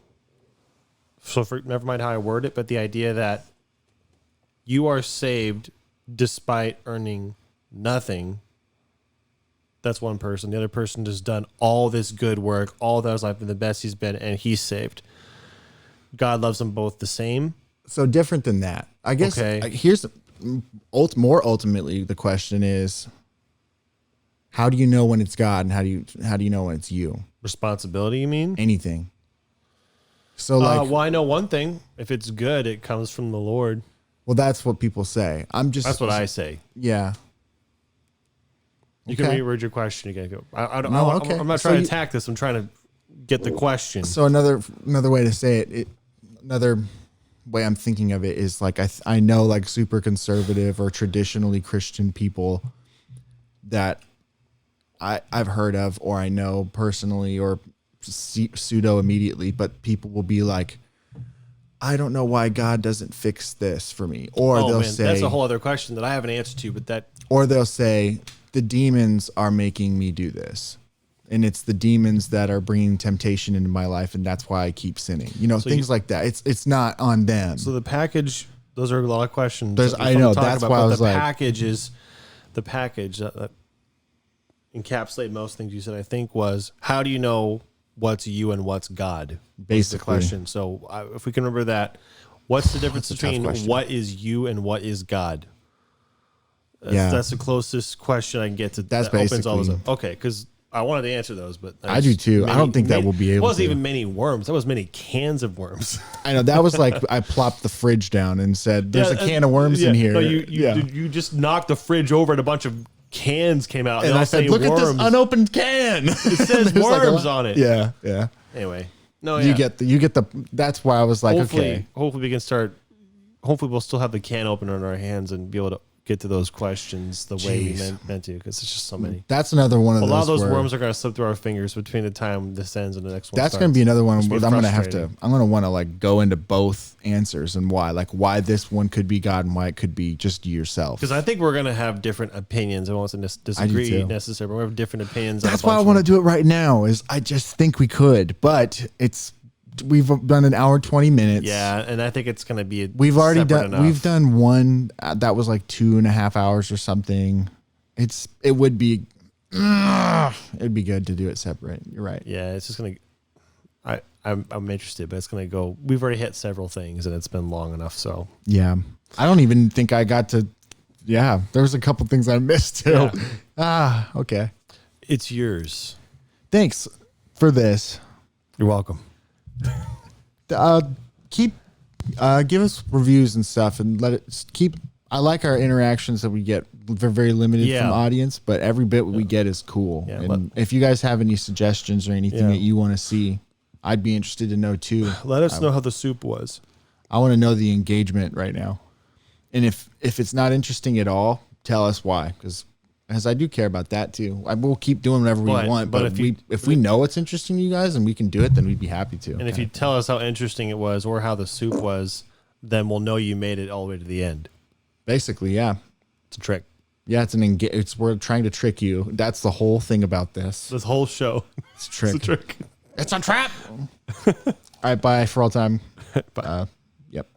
Speaker 2: So never mind how I word it, but the idea that you are saved despite earning nothing. That's one person. The other person has done all this good work, all of his life, and the best he's been, and he's saved. God loves them both the same.
Speaker 1: So different than that. I guess here's more ultimately the question is, how do you know when it's God, and how do you know when it's you?
Speaker 2: Responsibility, you mean?
Speaker 1: Anything. So
Speaker 2: well, I know one thing. If it's good, it comes from the Lord.
Speaker 1: Well, that's what people say.
Speaker 2: That's what I say.
Speaker 1: Yeah.
Speaker 2: You can reword your question again. I'm not
Speaker 1: So
Speaker 2: trying to attack this. I'm trying to get the question.
Speaker 1: So another way to say it, another way I'm thinking of it is like I know like super conservative or traditionally Christian people that I've heard of or I know personally or pseudo immediately, but people will be like, I don't know why God doesn't fix this for me. Or they'll say
Speaker 2: that's a whole other question that I have an answer to, but
Speaker 1: or they'll say the demons are making me do this. And it's the demons that are bringing temptation into my life. And that's why I keep sinning, things like that. It's not on them.
Speaker 2: So the package, those are a lot of questions.
Speaker 1: I know that's why I was
Speaker 2: like, the package that encapsulate most things you said, I think was, how do you know what's you and what's God?
Speaker 1: Basically.
Speaker 2: The question. So if we can remember that, what's the difference between what is you and what is God? That's the closest question I can get to.
Speaker 1: That's
Speaker 2: that opens all
Speaker 1: basically
Speaker 2: those up. Okay, because I wanted to answer those, but
Speaker 1: I do too. I don't think that we'll be able to.
Speaker 2: It wasn't even many worms. That was many cans of worms.
Speaker 1: I know. That was like I plopped the fridge down and said, there's a can of worms in here.
Speaker 2: No, you just knocked the fridge over and a bunch of cans came out.
Speaker 1: And I said, look at this unopened can.
Speaker 2: It says worms on it.
Speaker 1: Yeah, yeah.
Speaker 2: Anyway.
Speaker 1: You get the that's why I was like,
Speaker 2: hopefully we can start. Hopefully we'll still have the can opener in our hands and be able to get to those questions the way we meant to, because it's just so many.
Speaker 1: That's another one of those.
Speaker 2: A lot of those worms are going to slip through our fingers between the time this ends and the next one.
Speaker 1: That's going to be another one where I'm going to want to like go into both answers and why this one could be God and why it could be just yourself.
Speaker 2: Because I think we're going to have different opinions. I won't disagree necessarily, but we have different opinions.
Speaker 1: That's why I want to do it right now. Is I just think we could, but we've done an hour 20 minutes.
Speaker 2: Yeah, and I think it's going to be
Speaker 1: we've done one that was like 2.5 hours or something. It'd be good to do it separate. You're right.
Speaker 2: Yeah, it's just going to I'm interested, but it's going to go. We've already hit several things and it's been long enough, so.
Speaker 1: Yeah. I don't even think I got to Yeah, there was a couple things I missed too.
Speaker 2: Yeah.
Speaker 1: Okay.
Speaker 2: It's yours.
Speaker 1: Thanks for this.
Speaker 2: You're welcome.
Speaker 1: Keep give us reviews and stuff, and let it keep. I like our interactions that we get. They're very limited
Speaker 2: Yeah.
Speaker 1: from audience, but every bit we get is cool.
Speaker 2: Yeah,
Speaker 1: and if you guys have any suggestions or anything
Speaker 2: Yeah.
Speaker 1: that you want to see, I'd be interested to know too.
Speaker 4: Let us know how the soup was.
Speaker 1: I want to know the engagement right now, and if it's not interesting at all, tell us why, because I do care about that too. I will keep doing whatever we want, but if we know it's interesting to you guys and we can do it, then we'd be happy to.
Speaker 2: And if you tell us how interesting it was or how the soup was, then we'll know you made it all the way to the end.
Speaker 1: Basically, yeah.
Speaker 2: It's a trick.
Speaker 1: Yeah, we're trying to trick you. That's the whole thing about this.
Speaker 2: This whole show.
Speaker 1: It's a trick.
Speaker 2: It's a trick.
Speaker 1: It's a trap. All right, bye for all time.
Speaker 2: Bye.
Speaker 1: Yep.